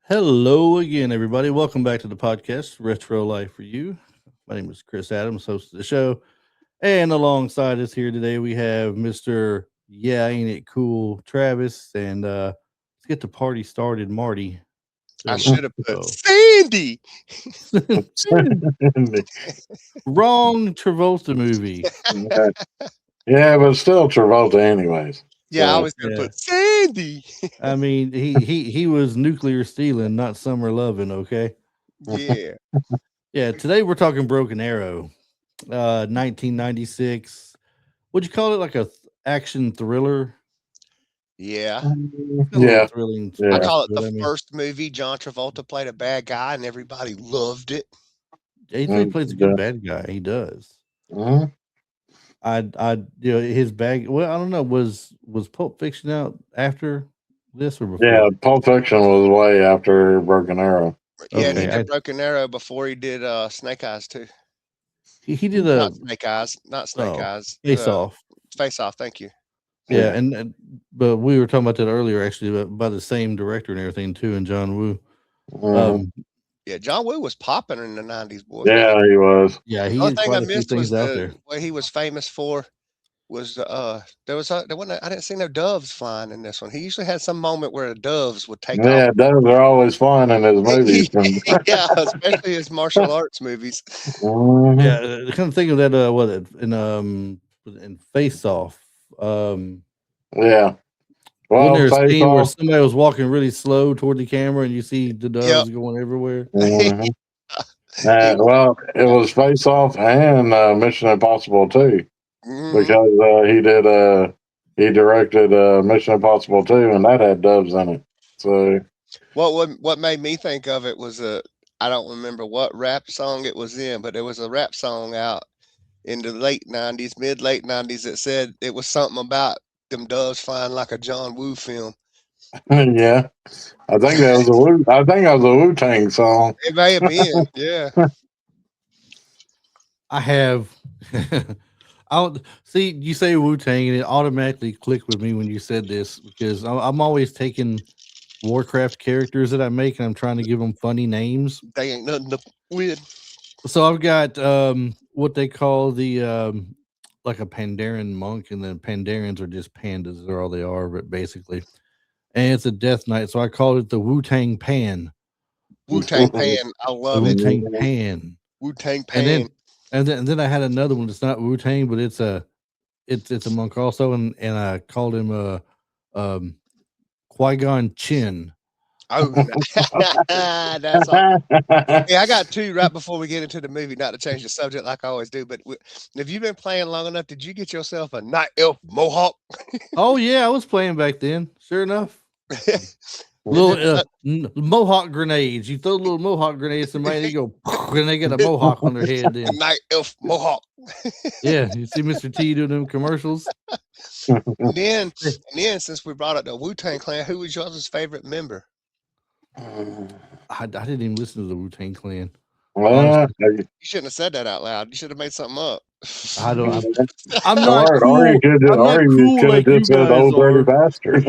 Hello again, everybody. Welcome back to the podcast, Retro Life for You. My name is Chris Adams, host of the show. And alongside us here today, we have Mr. Yeah, Ain't It Cool, Travis. And let's get the party started, Marty. I Say should have put hello. Sandy. Wrong Travolta movie. Yeah, but still Travolta anyways. Yeah, I So, was gonna Yeah. put Sandy. I mean, he was nuclear stealing, not summer loving, okay? Yeah. Yeah, today we're talking Broken Arrow. 1996. Would you call it like a action thriller? Yeah. Got a little yeah, thrilling I yeah. stuff call it to the I mean, first movie John Travolta played a bad guy and everybody loved it. he plays a good bad guy. He does. Mhm. His bag. Well, I don't know. Was Pulp Fiction out after this or before? Yeah, Pulp Fiction was way after Broken Arrow. Yeah, and he Okay, did Broken Arrow before he did Snake Eyes too. he did a Not Snake Eyes, not Snake Eyes. Face Off. Face Off, thank you. Yeah, and but we were talking about that earlier, actually, by the same director and everything too, and John Woo. Mhm. Yeah, John Woo was popping in the 90s, boy. Yeah, he was. Yeah, The he only did thing I quite a few missed was things out there. what he was famous for was there wasn't I didn't see no doves flying in this one. He usually had some moment where the doves would take off. Yeah, those are always fun in his movies. Yeah, especially his martial arts movies. Mhm. Yeah, kind of think of that. In Face Off. Yeah. Wasn't there Well, a Face scene where Off. somebody was walking really slow toward the camera and you see the doves Yep. going everywhere? Mhm. He was- Well, it was Face Off and Mission Impossible 2 Mhm. because he directed Mission Impossible 2 and that had doves in it. So What made me think of it was I don't remember what rap song it was in, but there was a rap song out in the late 90s, mid late 90s that said it was something about them doves flying like a John Woo film. yeah, I think that was a Wu-Tang song. It may have been, yeah. I have. I'll see. You say Wu Tang, and it automatically clicked with me when you said this because I'm always taking Warcraft characters that I make and I'm trying to give them funny names. They ain't nothing to win. So I've got what they call the like a Pandaren monk, and then Pandarens are just pandas. They're all they are, but basically, and it's a death knight. So I called it the Wu Tang Pan. Wu Tang Pan, I The love Wu it. Tang Pan. Wu Tang And Pan. then I had another one that's not Wu Tang, but it's a monk also, and I called him Qui-Gon Chin. Oh, that's all. Yeah, I got two right before we get into the movie. Not to change the subject like I always do, but have you been playing long enough? Did you get yourself a night elf mohawk? Oh yeah, I was playing back then. Sure enough. Little mohawk grenades. You throw little mohawk grenades at somebody, they go and they get a mohawk on their head. Then Night elf mohawk. yeah, you see Mr. T doing them commercials. And then since we brought up the Wu Tang Clan, who was y'all's favorite member? I didn't even listen to the Wu Tang Clan. Well, You shouldn't have said that out loud. You should have made something up. I don't. I'm not or cool. you could I'm not cool have like you just said guys old dirty are. bastard.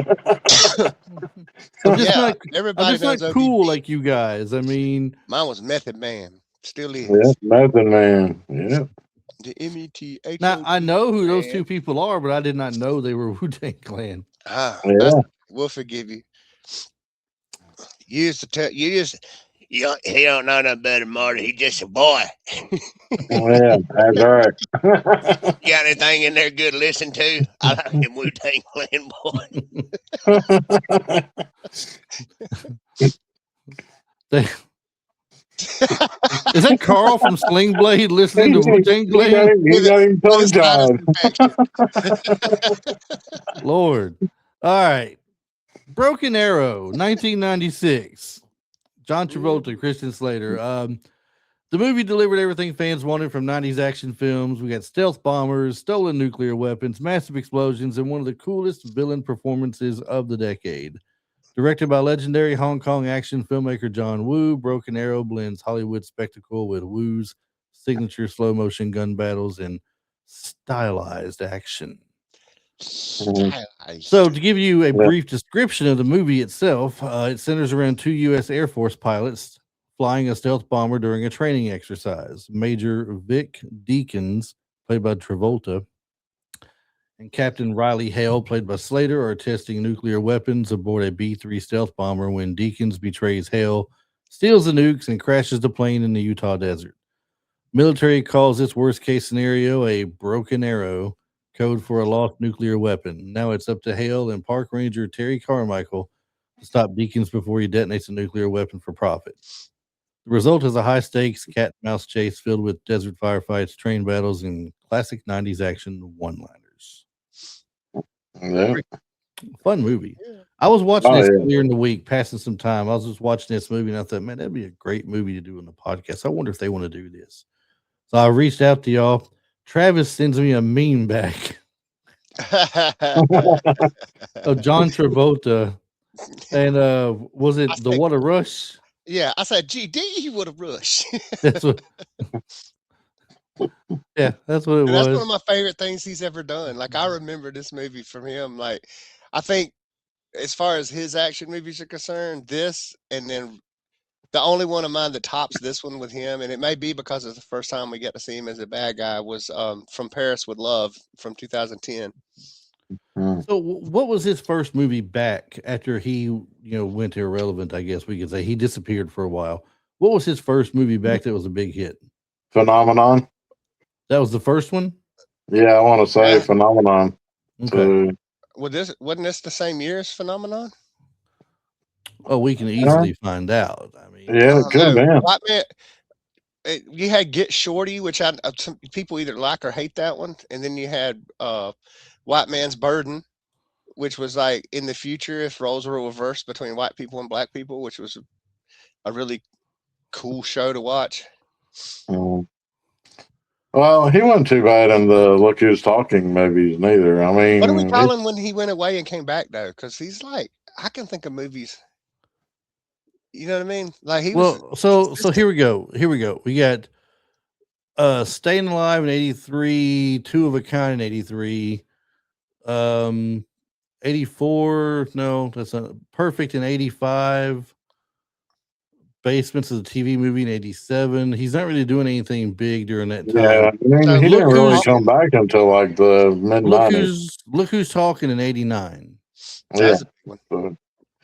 I'm just Yeah, not. everybody I'm just not knows cool ODB. like you guys. I mean, Mine was Method Man. Still is. Yeah, Method Man. Yeah. The METH. now I know who those two people are, but I did not know they were Wu Tang Clan. Yeah. We'll forgive you. You used to tell he don't know no better, Marty. He's just a boy. Yeah, that's right. You got anything in there good to listen to? I like him Wu Tang Clan boy. Is that Carl from Sling Blade listening to Wu Tang Clan? He got him tongue With tied. sinus infection. Lord. All right. Broken Arrow, 1996. John Travolta, Christian Slater. The movie delivered everything fans wanted from 90s action films. We got stealth bombers, stolen nuclear weapons, massive explosions, and one of the coolest villain performances of the decade. Directed by legendary Hong Kong action filmmaker John Woo, Broken Arrow blends Hollywood spectacle with Woo's signature slow motion gun battles and stylized action. So, to give you a brief description of the movie itself, it centers around 2 U.S. Air Force pilots flying a stealth bomber during a training exercise. Major Vic Deakins, played by Travolta, and Captain Riley Hale, played by Slater, are testing nuclear weapons aboard a B-3 stealth bomber when Deakins betrays Hale, steals the nukes, and crashes the plane in the Utah desert. Military calls this worst-case scenario a broken arrow, code for a lost nuclear weapon. Now it's up to Hale and Park Ranger Terry Carmichael to stop Deakins before he detonates a nuclear weapon for profit. The result is a high-stakes cat-and-mouse chase filled with desert firefights, train battles, and classic 90s action one-liners. Yeah. Fun movie. I was watching this earlier in the week, passing some time. I was just watching this movie, and I thought, man, that'd be a great movie to do on the podcast. I wonder if they want to do this. So I reached out to y'all. Travis sends me a meme back of John Travolta, and was it the What a Rush? Yeah, I said, GD, what a rush. That's what. Yeah, that's what it was. That's one of my favorite things he's ever done. Like, I remember this movie from him. Like, I think as far as his action movies are concerned, this, and then the only one of mine that tops this one with him, and it may be because it's the first time we get to see him as a bad guy, was From Paris with Love from 2010. So what was his first movie back after he, went irrelevant, I guess we could say? He disappeared for a while. What was his first movie back that was a big hit? Phenomenon. That was the first one? Yeah, I want to say Phenomenon. Okay. Wasn't this the same year as Phenomenon? Oh, we can easily find out. I mean, yeah, it could be. White Man, you had Get Shorty, which some people either like or hate that one, and then you had White Man's Burden, which was like in the future if roles were reversed between white people and black people, which was a really cool show to watch. Well, he wasn't too bad in the Look Who's Talking movies neither. I mean, what do we call him when he went away and came back though? Because he's like, I can think of movies. You know what I mean? Like he was. So here we go. We got Staying Alive in 83, Two of a Kind in 83, 84. No, that's not Perfect in 85. Basements of the TV movie in 87. He's not really doing anything big during that time. Yeah, he didn't really come back until like the mid-90s. Look Who's Talking in 89. Yeah.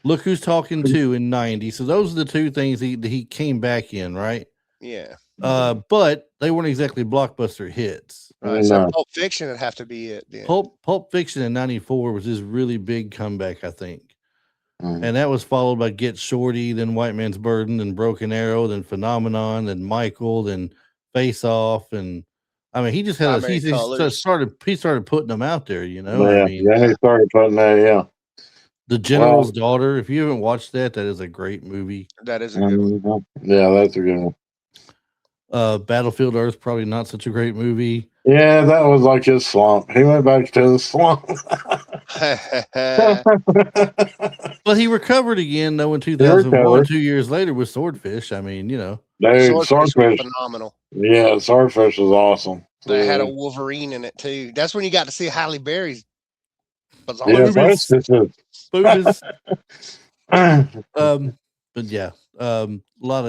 Look Who's Talking 2 in 90. So those are the two things he came back in, right? Yeah. But they weren't exactly blockbuster hits. Right. So Pulp Fiction would have to be it then. Pulp Fiction in 94 was his really big comeback, I think. And that was followed by Get Shorty, then White Man's Burden, then Broken Arrow, then Phenomenon, then Michael, then Face Off, and I mean he just had he started putting them out there, Yeah, I mean, he started putting that. Yeah, The General's Daughter. If you haven't watched that is a great movie. That is a good one. Yeah, that's a good one. Battlefield Earth, probably not such a great movie. Yeah, that was like his slump. He went back to the slump. But he recovered again, though, in 2001, 2 years later with Swordfish. I mean, Dude, Swordfish was phenomenal. Yeah, Swordfish was awesome. They had a Wolverine in it, too. That's when you got to see Halle Berry's bizarre movies. But yeah,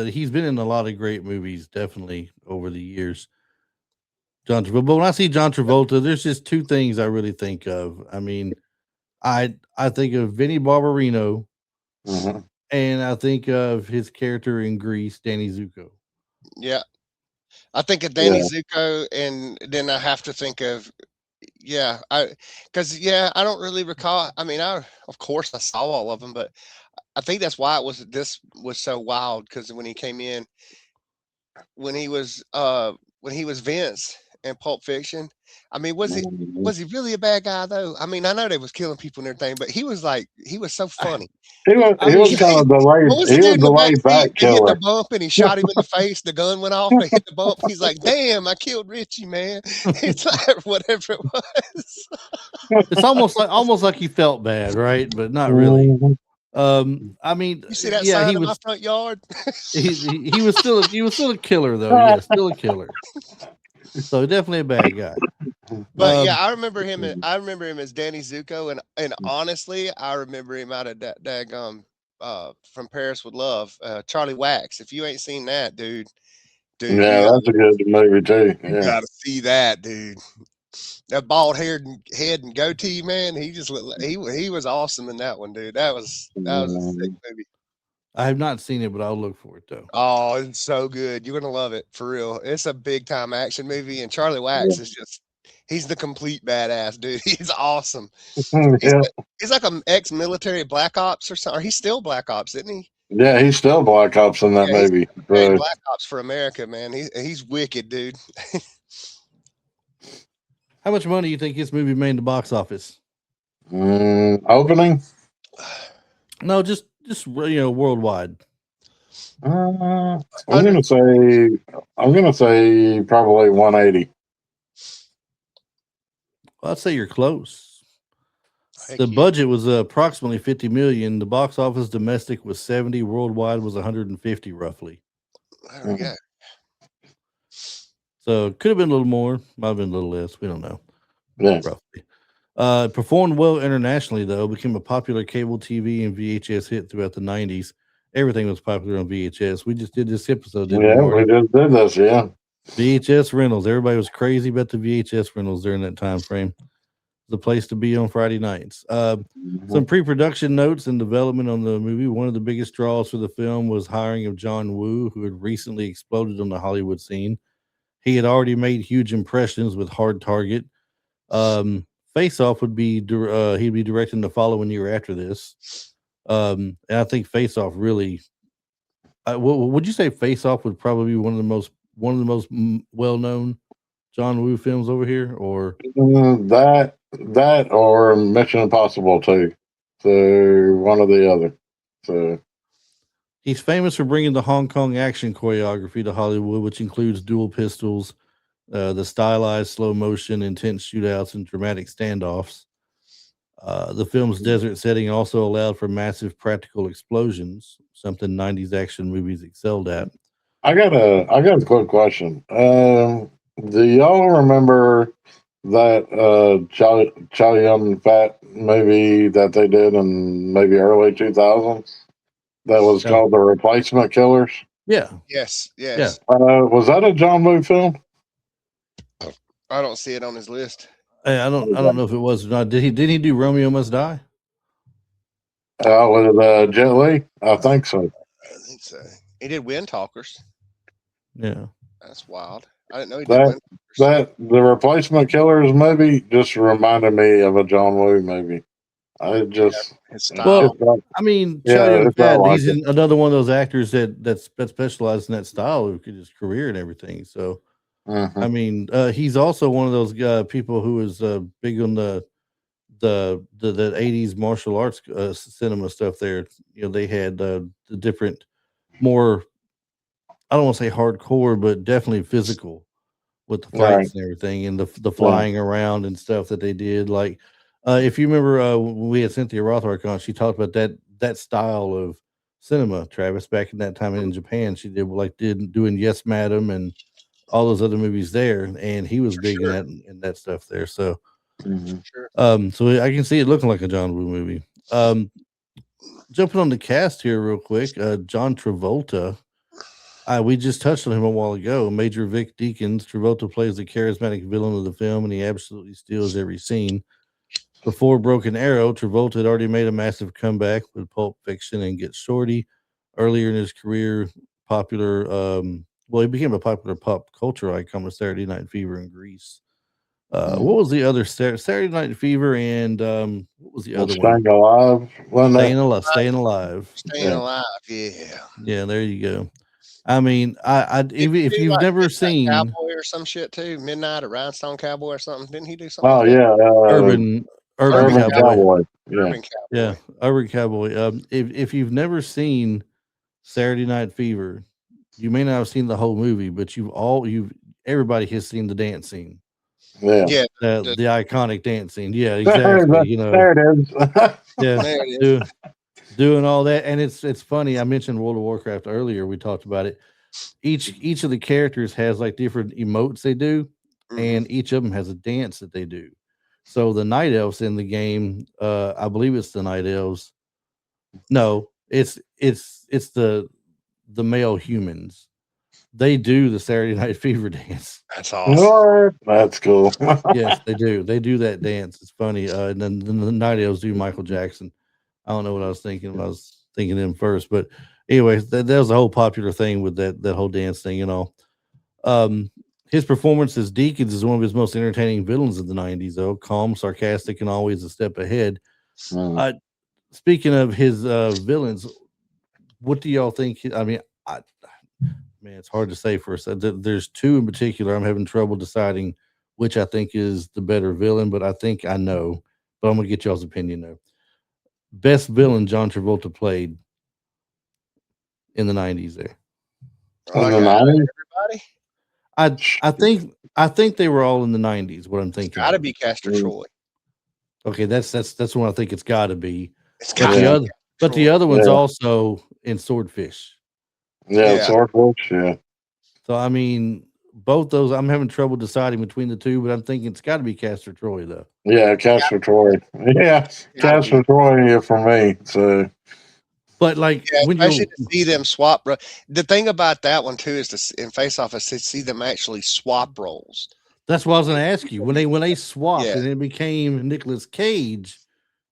he's been in a lot of great movies, definitely, over the years. John Travolta. But when I see John Travolta, there's just two things I really think of. I mean, I think of Vinnie Barbarino, and I think of his character in Grease, Danny Zuko. Yeah, I think of Danny Zuko, and then I have to think of I don't really recall. I mean, of course I saw all of them, but I think that's why this was so wild, because when he came in, when he was Vince in Pulp Fiction, I mean, was he really a bad guy though? I mean, I know they was killing people and everything, but he was so funny. He was kind of the laid back killer. He hit the bump and he shot him in the face. The gun went off. They hit the bump. He's like, "Damn, I killed Richie, man." It's like whatever it was. It's almost like he felt bad, right? But not really. I mean, you see that sign in my front yard? he was still a killer though. Yeah, still a killer. So definitely a bad guy. But yeah, I remember him. I remember him as Danny Zuko, and honestly, I remember him out of that daggum from Paris with Love, Charlie Wax. If you ain't seen that, dude, you Yeah, that's a good movie too. you Yeah. gotta see that, dude. That bald head and goatee, man. He just he was awesome in that one, dude. That was a sick movie. I have not seen it, but I'll look for it though. Oh, it's so good. You're gonna love it for real. It's a big time action movie, and Charlie Wax is he's the complete badass, dude. He's awesome. Yeah. He's like an ex-military Black Ops or something. Or he's still Black Ops, isn't he? Yeah, he's still Black Ops in that movie. Hey, Black Ops for America, man. He's wicked, dude. How much money do you think this movie made in the box office? Opening? No, just worldwide. I'm gonna say probably 180. Well, I'd say you're close. Heck The yeah. budget was approximately 50 million. The box office domestic was 70. Worldwide was 150 roughly. There we go. So it could have been a little more, might have been a little less. We don't know. Yeah. Roughly. It performed well internationally, though, became a popular cable TV and VHS hit throughout the 90s. Everything was popular on VHS. We just did this episode, didn't Yeah, we? we just did this, yeah. VHS rentals. Everybody was crazy about the VHS rentals during that time frame. The place to be on Friday nights. Some pre-production notes and development on the movie. One of the biggest draws for the film was hiring of John Woo, who had recently exploded on the Hollywood scene. He had already made huge impressions with Hard Target. Face Off would be he'd be directing the following year after this. And I think Face Off really. Would you say Face Off would probably be one of the most well-known John Woo films over here, or that or Mission Impossible 2. So one or the other. So he's famous for bringing the Hong Kong action choreography to Hollywood, which includes dual pistols, the stylized slow motion, intense shootouts, and dramatic standoffs. The film's desert setting also allowed for massive practical explosions, something 90s action movies excelled at. I got a quick question. Do y'all remember that Chow Yun Fat movie that they did in maybe early 2000s that was called The Replacement Killers? Yeah. Yes. Yeah. Was that a John Woo film? I don't see it on his list. Hey, I don't know if it was or not. Did he do Romeo Must Die? With Jet Li? I think so. I think so. He did Wind Talkers. Yeah. That's wild. I didn't know he did Wind Talkers. The Replacement Killers movie just reminded me of a John Woo movie. I just his style. Well, I mean, Chow Yun Fat, he's another one of those actors that specialized in that style of his career and everything. So, I mean, he's also one of those people who is big on the 80s martial arts cinema stuff there. You know, they had the different, more, I don't want to say hardcore, but definitely physical with the fights and everything, and the flying around and stuff that they did. Like, if you remember when we had Cynthia Rothrock on, she talked about that style of cinema, Travis, back in that time in Japan. She did doing Yes Madam and all those other movies there, and he was big in that stuff there. So, so I can see it looking like a John Woo movie. Jumping on the cast here real quick, John Travolta. We just touched on him a while ago. Major Vic Deakins. Travolta plays the charismatic villain of the film, and he absolutely steals every scene. Before Broken Arrow, Travolta had already made a massive comeback with Pulp Fiction and Get Shorty. Earlier in his career, he became a popular pop culture icon with Saturday Night Fever and Grease. What was the other Saturday Night Fever and what was the other one? Staying Alive. Staying Alive. Staying Alive. Yeah. Yeah, there you go. I mean, if you've never seen Cowboy or some shit too, Midnight or Rhinestone Cowboy or something, didn't he do something? Oh yeah, Urban Cowboy. Yeah, Urban Cowboy. If you've never seen Saturday Night Fever, you may not have seen the whole movie, but everybody has seen the dance scene. Yeah, the iconic dance scene. Yeah, exactly. There it is. Yeah, there it is. Doing all that, and it's funny. I mentioned World of Warcraft earlier. We talked about it. Each of the characters has like different emotes they do. and each of them has a dance that they do. So the night elves in the game, I believe it's the night elves. No, it's the male humans. They do the Saturday Night Fever dance. That's awesome. That's cool. Yes, they do. They do that dance. It's funny. And then the night elves do Michael Jackson. I don't know what I was thinking when I was thinking him first, but anyway, that was a whole popular thing with that whole dance thing and all. His performance as Deakins is one of his most entertaining villains of the 90s, though. Calm, sarcastic, and always a step ahead. Speaking of his villains, what do y'all think? I mean, man, it's hard to say for us. There's two in particular. I'm having trouble deciding which I think is the better villain, but I think I know. But I'm going to get y'all's opinion, though. Best villain John Travolta played in the 90s there. Everybody? I think they were all in the 90s. What I'm thinking, Got to be Castor Troy. Okay, that's one I think it's got to be. It's But the other one's also in Swordfish. Yeah, Swordfish. Yeah. So I mean, both those I'm having trouble deciding between the two, but I'm thinking it's got to be Castor Troy though. Yeah, Castor Troy. Yeah, Castor Troy for me. So. But like when especially to see them swap, bro. The thing about that one too is in Face Off, is to see them actually swap roles. That's what I was going to ask you. When they swapped and it became Nicolas Cage,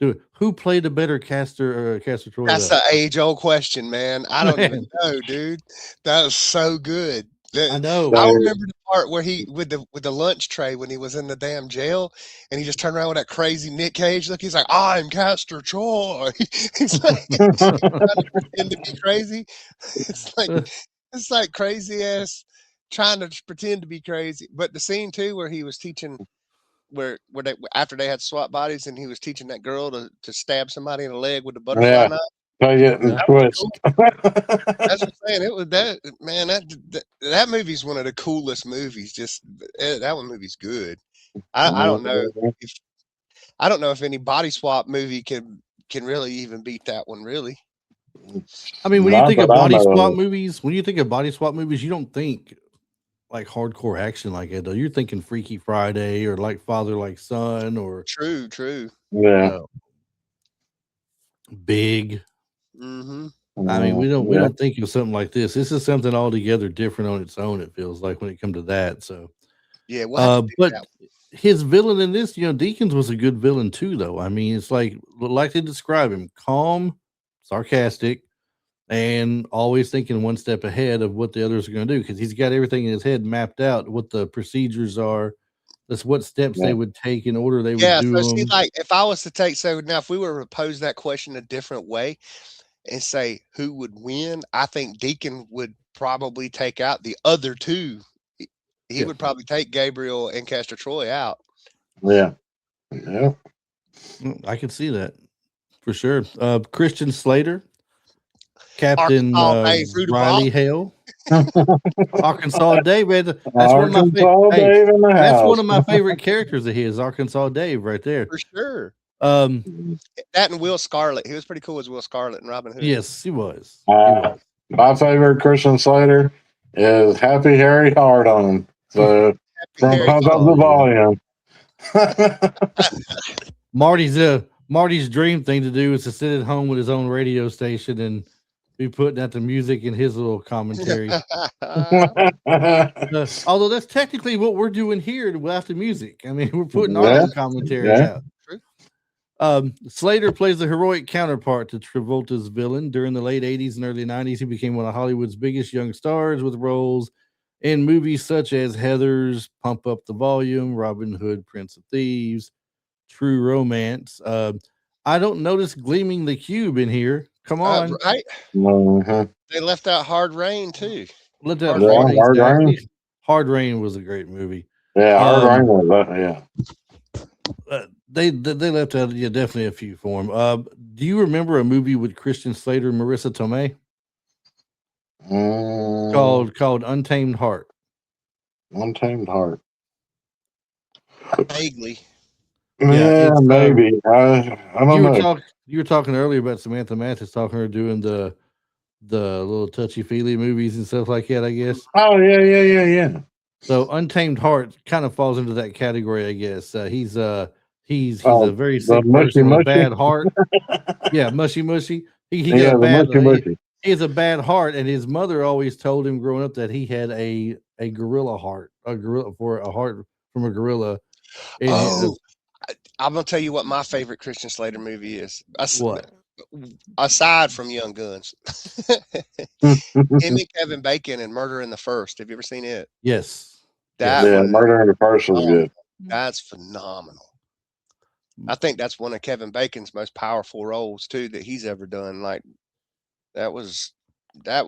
who played a better Castor Troy? That's the age-old question, man. I don't even know, dude. That was so good. I know. I remember the part where he with the lunch tray when he was in the damn jail, and he just turned around with that crazy Nick Cage look. He's like, "I'm Castor Troy." He's like trying to pretend to be crazy. It's like crazy ass trying to pretend to be crazy. But the scene too where he was teaching, where they after they had swap bodies, and he was teaching that girl to stab somebody in the leg with the butterfly knife. Twist. That's what I'm saying. It was that, man. That movie's one of the coolest movies. Just that one movie's good. I don't know if any body swap movie can really even beat that one. Really. I mean, when you think of body swap movies, you don't think like hardcore action like that though. You're thinking Freaky Friday or like Father Like Son or True. Yeah. Big. Mm-hmm. I mean, we don't think of something like this. This is something altogether different on its own. It feels like when it comes to that. So yeah, but his villain in this, Deakins was a good villain too, though. I mean, it's like they describe him: calm, sarcastic, and always thinking one step ahead of what the others are going to do because he's got everything in his head mapped out, what the procedures are. That's what steps they would take in order they would do them. See, like if I was to take now, if we were to pose that question a different way and say who would win, I think Deacon would probably take out the other two. He would probably take Gabriel and Castor Troy out. Yeah. I can see that for sure. Christian Slater, Captain Riley Hale. Arkansas Dave, man. That's one of my favorite characters of his, Arkansas Dave, right there. For sure. That and Will Scarlet. He was pretty cool as Will Scarlet and Robin Hood. Yes, he was. My favorite Christian Slater is Happy Harry Hard On. So pump up the volume. Marty's dream thing to do is to sit at home with his own radio station and be putting out the music in his little commentary. Although that's technically what we're doing here without the music. I mean, we're putting our own commentaries out. Slater plays the heroic counterpart to Travolta's villain. During the late 80s and early 90s, he became one of Hollywood's biggest young stars with roles in movies such as Heathers, Pump Up the Volume, Robin Hood, Prince of Thieves, True Romance. I don't notice Gleaming the Cube in here. Come on. Right? They left out Hard Rain, too. Hard Rain was a great movie. Yeah, Hard Rain was that, They left out definitely a few for him. Do you remember a movie with Christian Slater and Marissa Tomei called Untamed Heart? Untamed Heart. Vaguely. Yeah, maybe. I don't know. You were talking earlier about Samantha Mathis talking her doing the little touchy-feely movies and stuff like that, I guess. Oh, yeah. So Untamed Heart kind of falls into that category, I guess. He's a very the sick mushy person with a mushy. bad heart. Yeah, mushy mushy. He got Yeah, a the bad mushy mushy. he has a bad heart, and his mother always told him growing up that he had a gorilla heart, a heart from a gorilla. And Oh, I'm gonna tell you what my favorite Christian Slater movie is. what? Aside from Young Guns, him and Kevin Bacon and Murder in the First. Have you ever seen it? Yes. That Yeah, one, Murder in the First was good. that's phenomenal. I think that's one of Kevin Bacon's most powerful roles too that he's ever done. Like that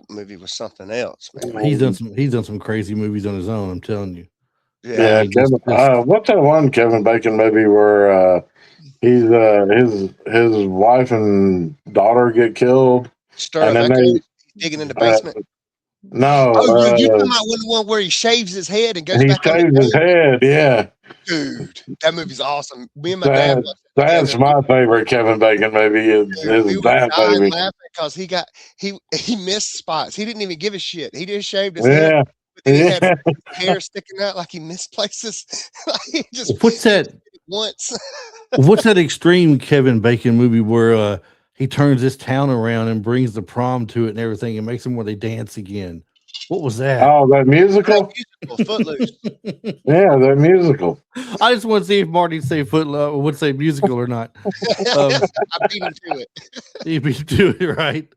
movie was something else, man. He's done some crazy movies on his own, I'm telling you. Yeah, Yeah, Kevin. What's that one Kevin Bacon movie where he's his wife and daughter get killed, Stir and Up then Echoes, digging in the basement. no, Oh, you talking about the one where he shaves his head and goes he back on shaves the his head. Yeah, dude. That movie's awesome. Me and my dad watched it that's together. my favorite Kevin Bacon movie. Is We were that dying movie? laughing because he missed spots. He didn't even give a shit. He just shaved his head, Yeah, but then he had yeah. hair sticking out like he missed places. Like he just What's that? did it once. What's that extreme Kevin Bacon movie where he turns this town around and brings the prom to it and everything and makes them where they dance again? What was that? Oh, that musical. Footloose. Yeah, that musical. I just want to see if Marty say would say musical or not. I beat him to it. He beat to it right.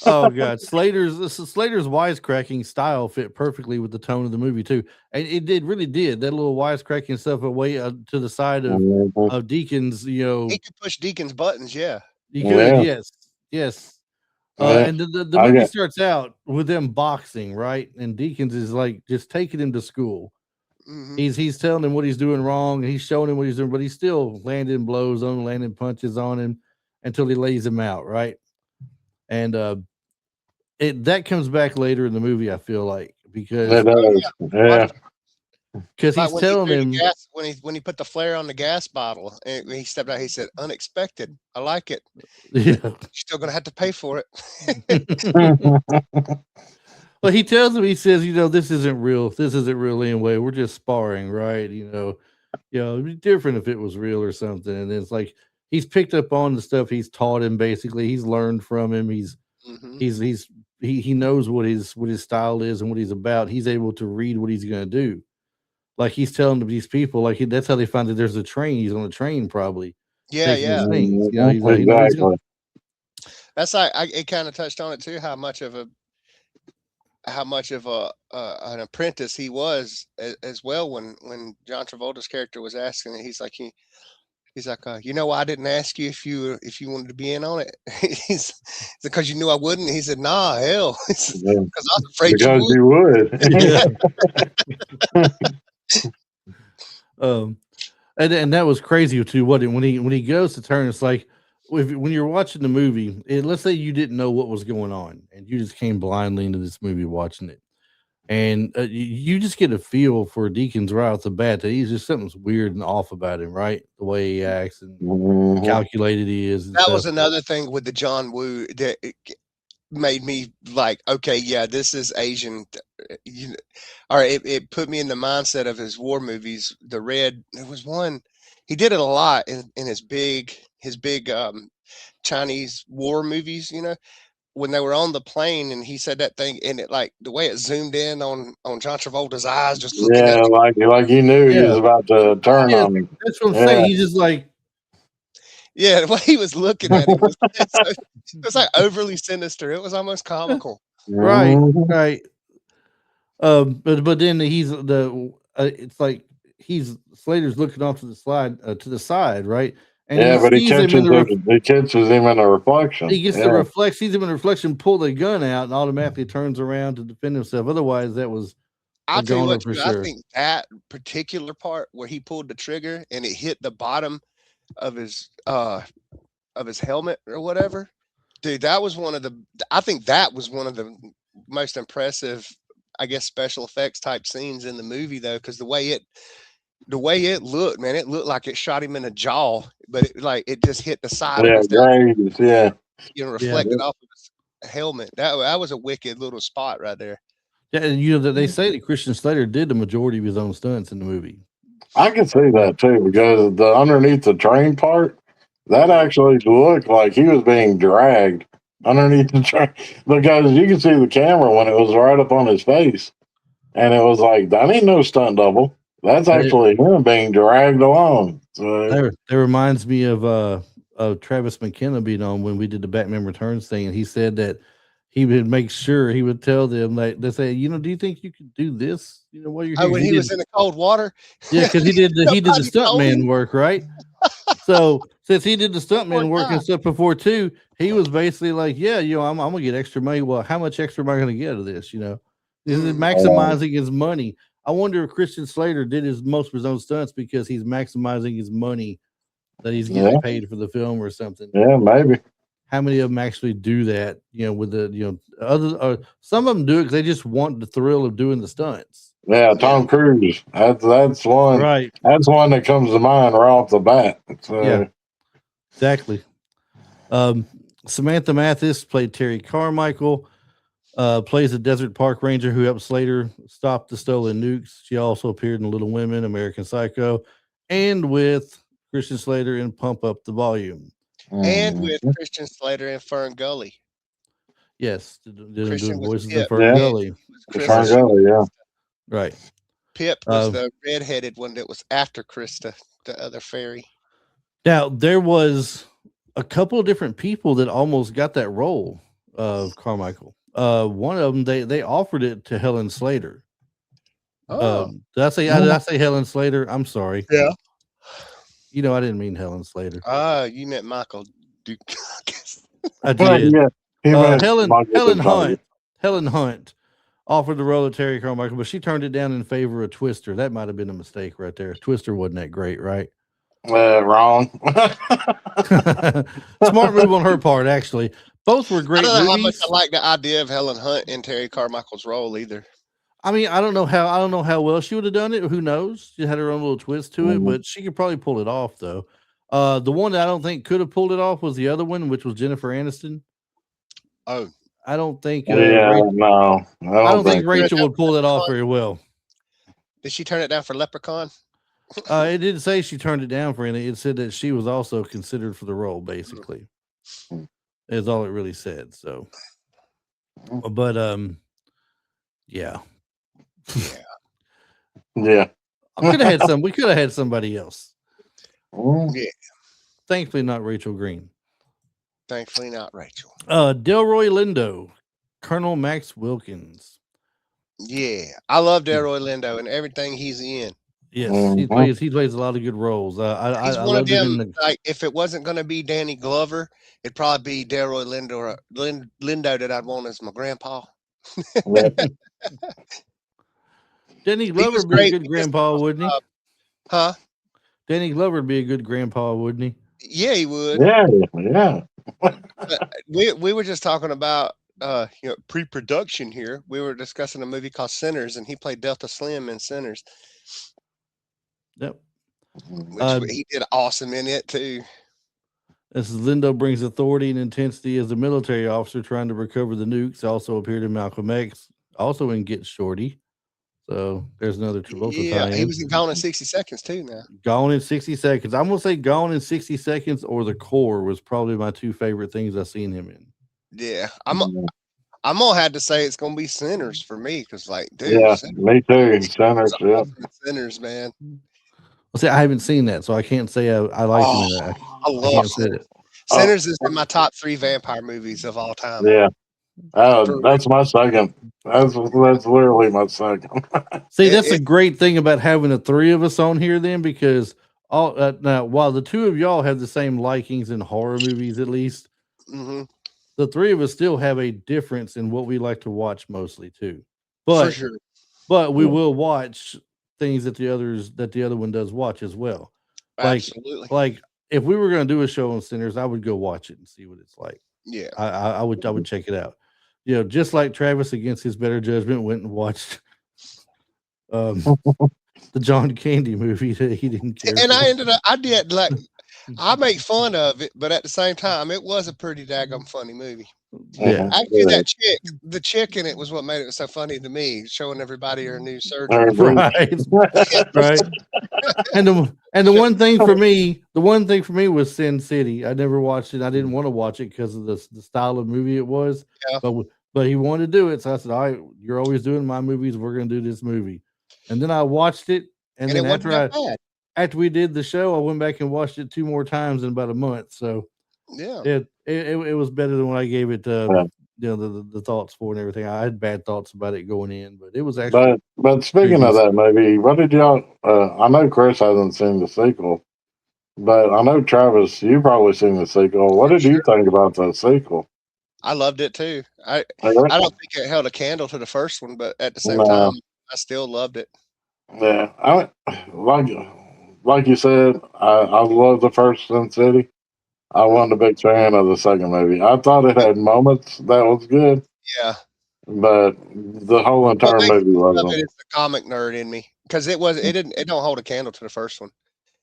Oh god, Slater's wisecracking style fit perfectly with the tone of the movie too, and it really did. That little wisecracking stuff away to the side of Deakins. You know, He could push Deacon's buttons. Yeah. he could. Yeah. Yes. Yeah. And the movie starts out with them boxing, right? And Deakins is like just taking him to school. Mhm. He's telling him what he's doing wrong, and he's showing him what he's doing, but he's still landing blows on him, landing punches on him until he lays him out, right? And that comes back later in the movie, I feel like, because Yeah. he's Like when telling he threw him the gas, when he put the flare on the gas bottle and he stepped out, he said, "Unexpected. I like it. yeah. You're still gonna have to pay for it." Well, he tells him, he says, this isn't real. This isn't real anyway. We're just sparring, right? It'd be different if it was real or something. And it's like he's picked up on the stuff he's taught him. Basically, he's learned from him. Mhm. He knows what his style is and what he's about. He's able to read what he's going to do. Like he's telling these people, like that's how they find that there's a train. He's on a train, probably. Yeah, Taking yeah. these things. Exactly. That's like it kind of touched on it too. How much of an apprentice he was as well. When John Travolta's character was asking, he's like I didn't ask you if you wanted to be in on it. He's because you knew I wouldn't. He said, "Nah, hell," because I was afraid You would. And that was crazy too. When he goes to turn, it's like when you're watching the movie. Let's say you didn't know what was going on, and you just came blindly into this movie watching it, and you just get a feel for Deakins right off the bat that he's just something's weird and off about him, right? The way he acts and calculated he is. That was another thing with the John Woo that made me like, okay, yeah, this is Asian. All right, it put me in the mindset of his war movies. The Red, there was one, he did it a lot in his big Chinese war movies, when they were on the plane and he said that thing, and it like the way it zoomed in on John Travolta's eyes just looking at him. like you knew he was about to turn on him. That's what I'm saying. He's just like, yeah, the way he was looking at him was it was like overly sinister. It was almost comical. Right. But then it's like Slater's looking off to the side, right? And but he catches him in a reflection. He gets sees him in a reflection, pull the gun out, and automatically turns around to defend himself. Otherwise, that was I'll tell you what, for sure. I think that particular part where he pulled the trigger and it hit the bottom of his helmet or whatever, dude, that was one of the most impressive, I guess, special effects type scenes in the movie, though, because the way it looked, man, it looked like it shot him in the jaw, but it just hit the side of his head, reflected off of his helmet. That was a wicked little spot right there. Yeah, and you know that they say that Christian Slater did the majority of his own stunts in the movie. I can see that too because the underneath the train part, that Mhm. actually looked like he was being dragged underneath the train because you can see the camera when it was right up on his face, and it was like that ain't no stunt double. That's It, actually him being dragged along. So that reminds me of Travis McKenna being on when we did the Batman Returns thing, and he said that he would make sure he would tell them like they say, you know, do you think you could do this? You know, while you're Oh, here, when he was in the cold water. yeah, because he did the Nobody told stuntman him. work, right? So since he did the Poor stuntman work guy. and stuff before too, he was basically like, yeah, you know, I'm gonna get extra money. Well, how much extra am I gonna get out of this? You know, this is Mhm. maximizing his money. I wonder if Christian Slater did his most of his own stunts because he's maximizing his money that he's getting yeah, paid for the film or something. yeah, maybe. How many of them actually do that? You know, with the other some of them do it because they just want the thrill of doing the stunts. Yeah, Yeah. Tom Cruise. That's one. Right. That's one that comes to mind right off the bat. So, Yeah. Exactly. Samantha Mathis played Terry Carmichael. Plays a desert park ranger who helped Slater stop the stolen nukes. She also appeared in Little Women, American Psycho, and with Christian Slater in Pump Up the Volume. And with mhm. Christian Slater and Fern Gully. Yes, didn't do Christian was voices of Pip. Fern Yeah. Gully. He was Krista. Fern Gully, yeah. Right. Pip was Uh, the redheaded one that was after Krista, the other fairy. Now there was a couple of different people that almost got that role of Carmichael. One of them they offered it to Helen Slater. Oh, Did I say Helen Slater? I'm sorry. yeah. You know I didn't mean Helen Slater. You meant Michael Dukakis. I did. Yeah. He meant Helen Michael Dukakis. Helen Hunt offered the role of Terry Carmichael, but she turned it down in favor of Twister. That might have been a mistake right there. Twister wasn't that great, right? Wrong. Smart move on her part, actually. Both were I great don't know how much movies. I like the idea of Helen Hunt in Terry Carmichael's role either. I mean, I don't know how well she would have done it. Who knows? She had her own little twist to it, Mhm. but she could probably pull it off though. The one that I don't think could have pulled it off was the other one, which was Jennifer Aniston. Oh, I don't think Yeah, no. I don't think think Rachel that would pull it off Leprechaun? very well. Did she turn it down for Leprechaun? It didn't say she turned it down for anything. It said that she was also considered for the role, basically. Is all it really said. So, but yeah. Yeah. I could have had some. We could have had somebody else. Mm. Yeah, Thankfully, not Rachel Green. thankfully not Rachel. Delroy Lindo, Colonel Max Wilkins. Yeah, I love Delroy Lindo and everything he's in. Yes, Mhm. he plays a lot of good roles. He's I one of loved him them. in the Like, if it wasn't going to be Danny Glover, it'd probably be Delroy Lindo that I'd want as my grandpa. Yeah. Danny He Glover was would be a great good in Mr. grandpa, wouldn't he? Huh? Danny Glover would be a good grandpa, wouldn't he? Yeah, he would. Yeah. Yeah. We were just talking about pre-production here. We were discussing a movie called Sinners, and he played Delta Slim in Sinners, Yep. which he did awesome in it too. This is Lindo brings authority and intensity as a military officer trying to recover the nukes. Also appeared in Malcolm X, also in Get Shorty. So there's another Travolta Yeah, he tie-in. was in Gone in 60 Seconds too. Now, Gone in 60 Seconds. I'm gonna say Gone in 60 Seconds or The Core was probably my two favorite things I've seen him in. yeah, I'm gonna have to say it's gonna be Sinners for me because, like, dude, Yeah. Sinners Me too. was Sinners. Yeah. awesome in Sinners, man. Well, see, I haven't seen that, so I can't say I liked him in Oh, that. I I love can't say Sinners. that. Sinners is in my top 3 vampire movies of all time. Yeah. For That's my second. That's literally my second. See, that's a great thing about having the three of us on here, then, because all now while the two of y'all have the same likings in horror movies, at least Mhm, the three of us still have a difference in what we like to watch mostly too. for But sure. but we Yeah. will watch things that the other one does watch as well. Absolutely. Like if we were going to do a show on Sinners, I would go watch it and see what it's like. Yeah. I would check it out. You know, just like Travis against his better judgment went and watched the John Candy movie that he didn't care And for. I did, like, I make fun of it, but at the same time, it was a pretty daggum funny movie. Yeah. Actually, that chick, the chick in it was what made it so funny to me, showing everybody her new surgery. Right. Right. And the one thing for me was Sin City. I never watched it. I didn't want to watch it because of the style of movie it was. Yeah. But he wanted to do it, so I said, "All right, you're always doing my movies. We're going to do this movie." And then I watched it, and And then it wasn't that bad. after we did the show, I went back and watched it 2 more times in about a month. So Yeah. it was better than when I gave it Yeah. the thoughts for and everything. I had bad thoughts about it going in, but it was actually. But speaking of that movie, what did y'all? I know Chris hasn't seen the sequel, but I know Travis, you probably seen the sequel. What did you think about the sequel? I loved it too. I don't think it held a candle to the first one, but at the same time, I still loved it. Yeah, like you said, I love the first Sin City. I wasn't a big fan of the second movie. I thought it had moments that was good, Yeah. but the whole entire movie wasn't. It's the comic nerd in me because it don't hold a candle to the first one.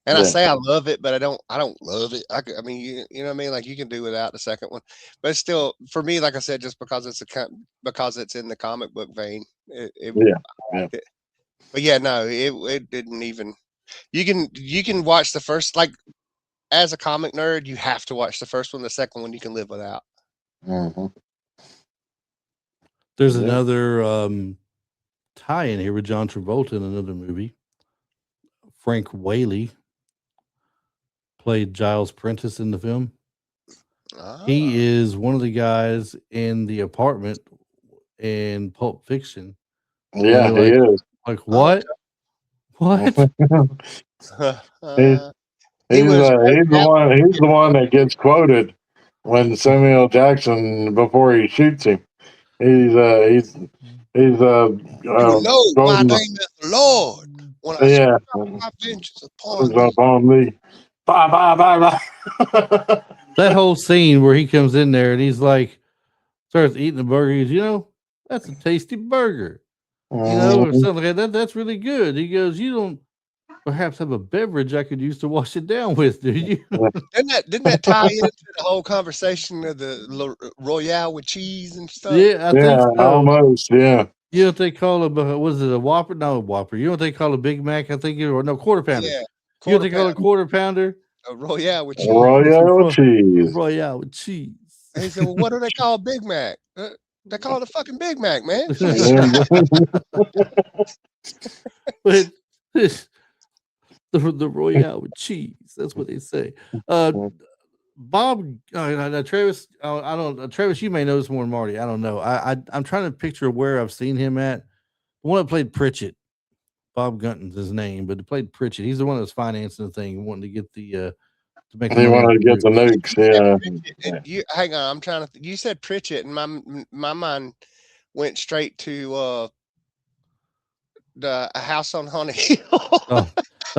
And I say I love it, but I don't love it. I mean, you know what I mean? Like you can do without the second one, but it's still for me, like I said, just because because it's in the comic book vein. But yeah, no, it didn't even. You can watch the first, like as a comic nerd, you have to watch the first one. The second one you can live without. Mm-hmm. There's another tie in here with John Travolta in another movie. Frank Whaley played Giles Prentice in the film. He is one of the guys in the apartment in Pulp Fiction. Yeah, he is. Like what? What? He's the one that gets quoted when Samuel Jackson, before he shoots him, he's you know my name is the Lord. When I my vengeance upon me. Bye, bye, bye, bye. That whole scene where he comes in there and he's like, starts eating the burger. He goes, that's a tasty burger. Or something like that. That's really good. He goes, you don't perhaps have a beverage I could use to wash it down with, do you? Didn't that tie into the whole conversation of the Royale with cheese and stuff? Yeah, I think so. Almost, yeah. You know what they call was it a Whopper? No, Whopper. You know what they call a Big Mac? I think or no, Quarter Pounder. Yeah. You know what they call a Quarter Pounder? A Royale with cheese. Royale with cheese. Royale with cheese. And he said, well, what do they call Big Mac? They call it a fucking Big Mac, man. But the Royale with cheese. That's what they say. Bob, Travis. I don't. Travis, you may know this more than Marty. I don't know. I'm trying to picture where I've seen him at. The one that played Pritchett. Bob Gunton's his name, but he played Pritchett. He's the one that was financing the thing, wanting to get the to make. He wanted to get the nukes. Yeah. You hang on. I'm trying to. You said Pritchett, and my mind went straight to a House on Haunted Hill. Oh,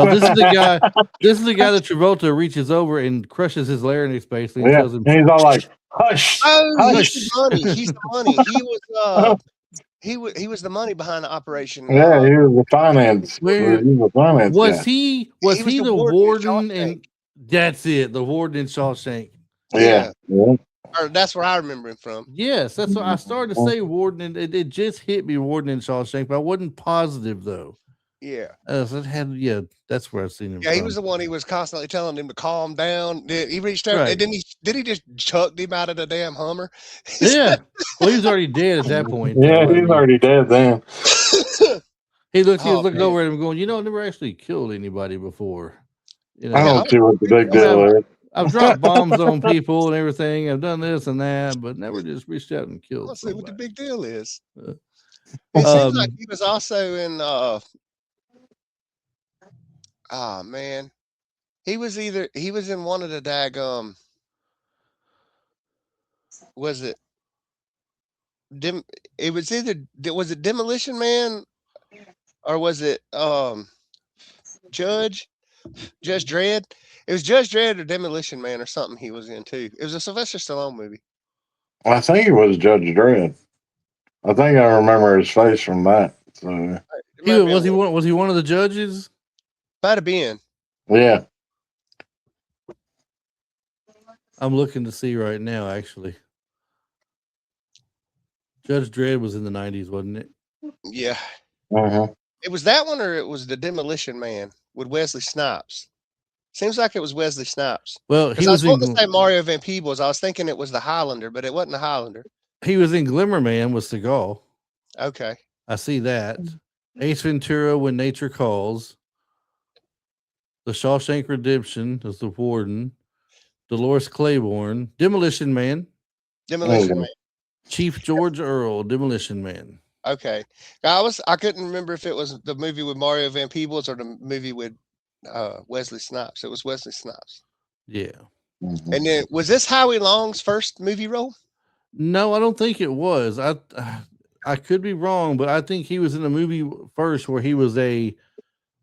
this is the guy. This is the guy that Travolta reaches over and crushes his larynx basically. And tells him, he's all like, "Hush!" He's the money. He's the money. He was the money behind the operation. Yeah, he was the finance. Was he the warden? And that's it. The warden in Shawshank. Yeah. Or that's where I remember him from. Yes, that's what I started to say. Warden, and it just hit me. Warden in Shawshank, but I wasn't positive though. Yeah. That's where I've seen him. Yeah, he was the one. He was constantly telling him to calm down. He reached out, and did he just chucked him out of the damn Hummer? Yeah. Well, he was already dead at that point. Yeah, he was already dead then. He was looking over at him, going, "I never actually killed anybody before. I don't see what the big deal is. I've dropped bombs on people and everything. I've done this and that, but never just reached out and killed. Let's see what the big deal is." It seems like he was also in. Oh man, he was in one of the daggum. Was it Demolition Man, or was it Judge Dredd? It was Judge Dredd or Demolition Man or something he was in too. It was a Sylvester Stallone movie. I think it was Judge Dredd. I think I remember his face from that. So. Was he one of the judges? Might have been. Yeah. I'm looking to see right now, actually. Judge Dredd was in the 90s, wasn't it? Yeah. Uh-huh. It was that one, or it was the Demolition Man with Wesley Snipes. Seems like it was Wesley Snipes. Well, Because he I was was in wanting to say Mario Van Peebles. I was thinking it was the Highlander, but it wasn't the Highlander. Glimmer Man with Seagal. Okay. I see that. Ace Ventura, When Nature Calls. The Shawshank Redemption as the Warden. Dolores Claiborne. Demolition Man. Demolition Mhm. Man. Chief George Earl. Demolition Man. Okay. I couldn't remember if it was the movie with Mario Van Peebles or the movie with Wesley Snipes. It was Wesley Snipes. Yeah. Mhm. And then was this Howie Long's first movie role? No, I don't think it was. I could be wrong, but I think he was in a movie first where he was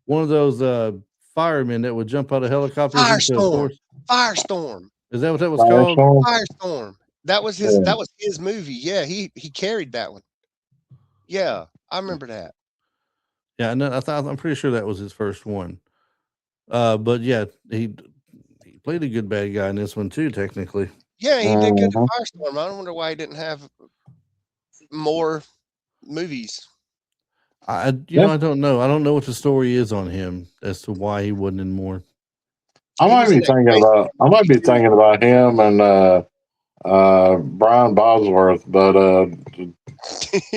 one of those firemen that would jump out of helicopters into a Firestorm. forest. Firestorm. Is that what that was called? Firestorm? Firestorm. That was his. That was his movie. Yeah, he carried that one. Yeah, I remember that. Yeah, no, I'm pretty sure that was his first one. But yeah, he played a good bad guy in this one too, technically. Yeah, he did good in Mhm. Firestorm. I don't wonder why he didn't have more movies. I don't know. I don't know what the story is on him as to why he wasn't in more. I He might was be in that thinking great about. I might be movie too. thinking about him and Brian Bosworth, but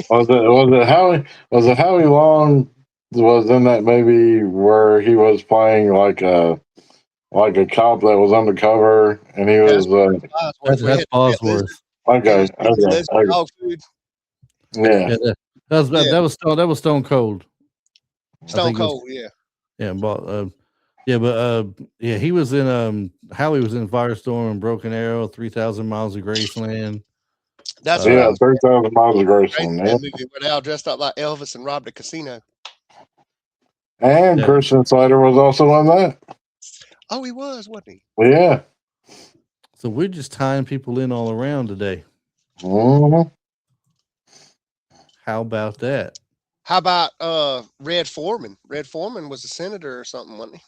was it Howie Long was in that movie where he was playing like a cop that was undercover and he That's was Bosworth. We That's had the pet lizard. Bosworth. He okay, was eating the lizard okay. dog food. Yeah. Yeah, Yeah. that was Stone Cold. I Stone think it was- Cold. Yeah. Yeah, but he was in Howie was in Firestorm and Broken Arrow, 3,000 Miles of Graceland. That's what I Yeah, was. 3,000 Miles of Great Graceland. that Yeah. movie where they all dressed up like Elvis and robbed a casino. And Yeah. Christian Slater was also in that. Oh, he was, wasn't he? Yeah. So we're just tying people in all around today. Mhm. How about that? How about Red Foreman? Red Foreman was a senator or something, wasn't he?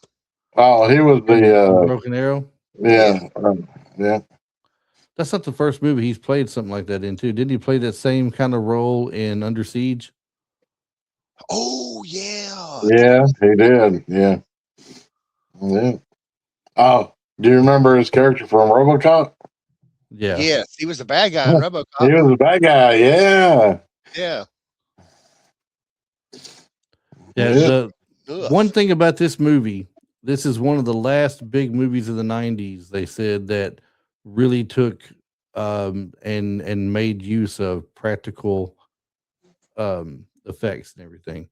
Oh, he was the Broken Arrow. yeah. Yeah. That's not the first movie he's played something like that in too. Didn't he play that same kind of role in Under Siege? Oh yeah. Yeah, he did. Yeah. Yeah. Oh, do you remember his character from RoboCop? Yeah. Yes, he was the bad guy in He RoboCop. was a bad guy. Yeah. Yeah. Yeah. Yeah. The one thing about this movie, this is one of the last big movies of the 90s, they said, that really took and made use of practical effects and everything.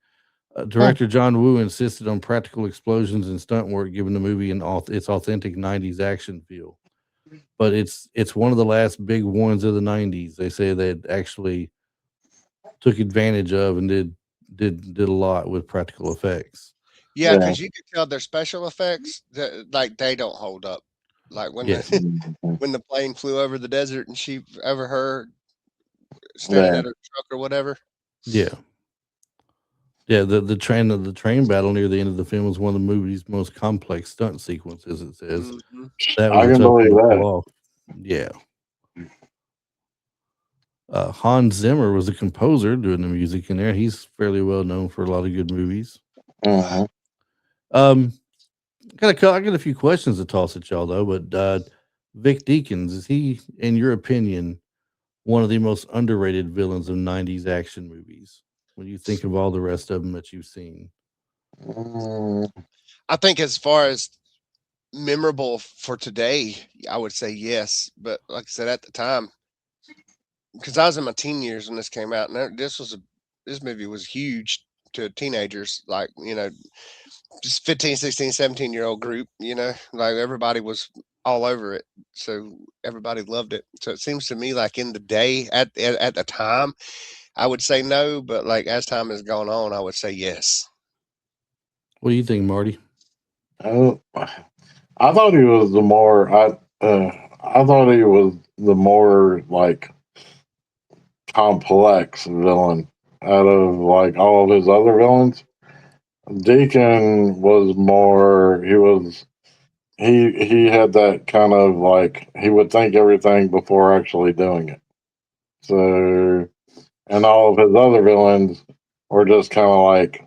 Director John Woo insisted on practical explosions and stunt work, giving the movie its authentic 90s action feel. But it's one of the last big ones of the 90s. They say they actually took advantage of and did a lot with practical effects. Yeah, because you could tell their special effects like they don't hold up. Like when Yes. when the plane flew over the desert and she over her standing at her truck or whatever. Yeah. Yeah, the train battle near the end of the film was one of the movie's most complex stunt sequences, it says. Mhm. That I was a can tough one believe to that. pull off. Yeah. Hans Zimmer was a composer doing the music in there. He's fairly well known for a lot of good movies. Mhm. I got a few questions to toss at y'all though, but Vic Deakins, is he, in your opinion, one of the most underrated villains of 90s action movies when you think of all the rest of them that you've seen? Mm, I think as far as memorable for today, I would say yes. But like I said, at the time, because I was in my teen years when this came out, and this movie was huge to teenagers, like, just 15, 16, 17-year-old group, like everybody was all over it. So everybody loved it. So it seems to me like in the day at the time, I would say no, but like as time has gone on, I would say yes. What do you think, Marty? I thought he was the more I thought he was the more like complex villain out of like all of his other villains. Deacon was more he had that kind of like he would think everything before actually doing it. So and all of his other villains were just kind of like,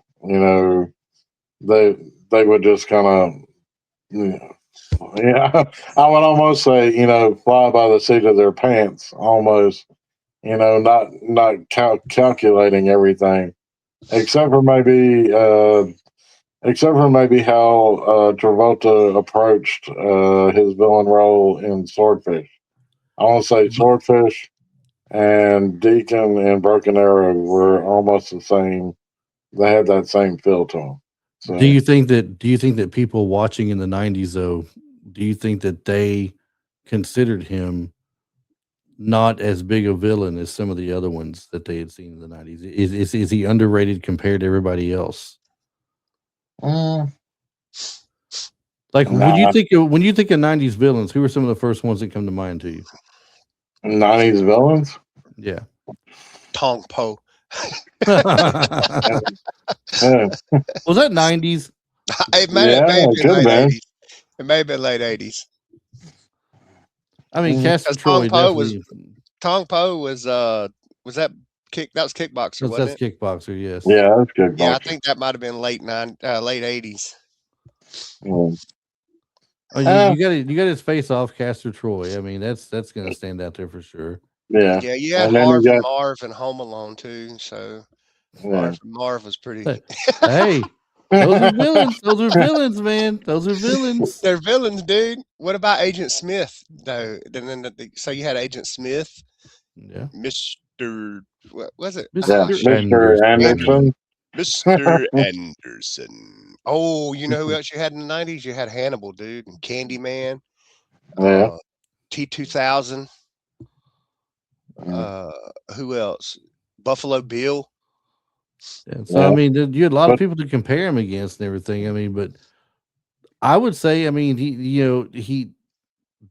they would just kind of, yeah, I would almost say, fly by the seat of their pants, almost, not calculating everything, except for maybe how Travolta approached his villain role in Swordfish. I want to say Swordfish and Deacon and Broken Arrow were almost the same. They had that same feel to them. So, Do you think that people watching in the 90s though, do you think that they considered him not as big a villain as some of the other ones that they had seen in the 90s? Is he underrated compared to everybody else? Like when you think of 90s villains, who are some of the first ones that come to mind to you? 90s villains? Yeah. Tong Po. Yeah. Was that 90s? It may have been it could late have 80s. It may have been late 80s. I mean, Castor Because Troy definitely. Tong Po was that Kickboxer, wasn't That's it? Kickboxer, yes. Yeah, that's good. Yeah, I think that might have been late 80s. Mm. Oh, you got his face off, Castor Troy. I mean, that's going to stand out there for sure. Yeah. Yeah, you had And then Harv you and got- Marv and Home Alone too. So Yeah. Marv was pretty. Hey, those are villains. Those are villains, man. Those are villains. They're villains, dude. What about Agent Smith though? So you had Agent Smith, Yeah. Mr. What was it? Mr. Anderson. Mr. Anderson. Oh, you know who else you had in the 90s? You had Hannibal, dude, and Candyman. Yeah. T-2000. Who else? Buffalo Bill. Yeah, so I mean, you had a lot of people to compare him against and everything. I mean, but I would say, I mean, he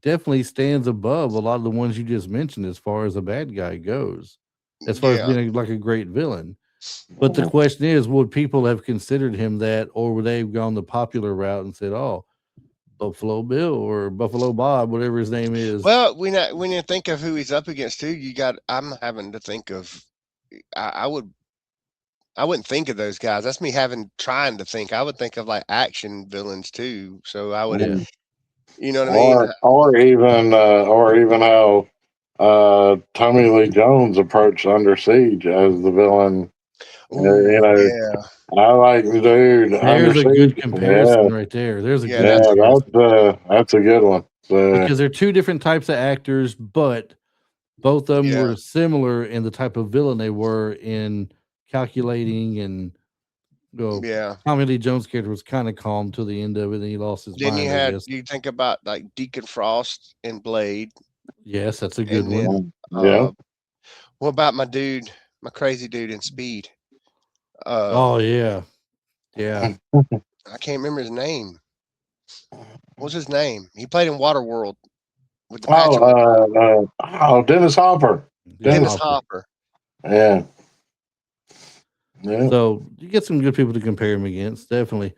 definitely stands above a lot of the ones you just mentioned as far as a bad guy goes, as far as being like a great villain. But the question is, would people have considered him that, or would they have gone the popular route and said, "Oh, Buffalo Bill or Buffalo Bob, whatever his name is"? Well, when you think of who he's up against too, I'm having to think of. I wouldn't think of those guys. That's me trying to think. I would think of like action villains too. So I would, you know what I mean? Or even how Tommy Lee Jones approached Under Siege as the villain. Yeah. I like, dude. There's a good comparison right there. There's a good comparison. That's a good one. Because they're two different types of actors, but both of them were similar in the type of villain they were in calculating and. Tommy Lee Jones' character was kind of calm till the end of it, and he lost his mind. Then you think about like Deacon Frost and Blade. Yes, that's a good one. Yeah. What about my crazy dude in Speed? Oh yeah. I can't remember his name. What's his name? He played in Waterworld with the patch. Dennis Hopper. Dennis Hopper. Yeah. So you get some good people to compare him against, definitely.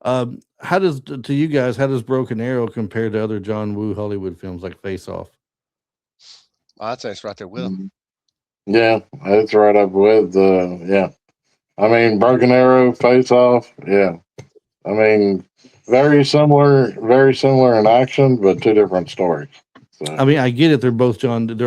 How does Broken Arrow compare to other John Woo Hollywood films like Face Off? I'd say it's right there with him. Yeah, it's right up with I mean, Broken Arrow, Face Off. Yeah, I mean, very similar in action, but two different stories. So. I mean, I get it. They're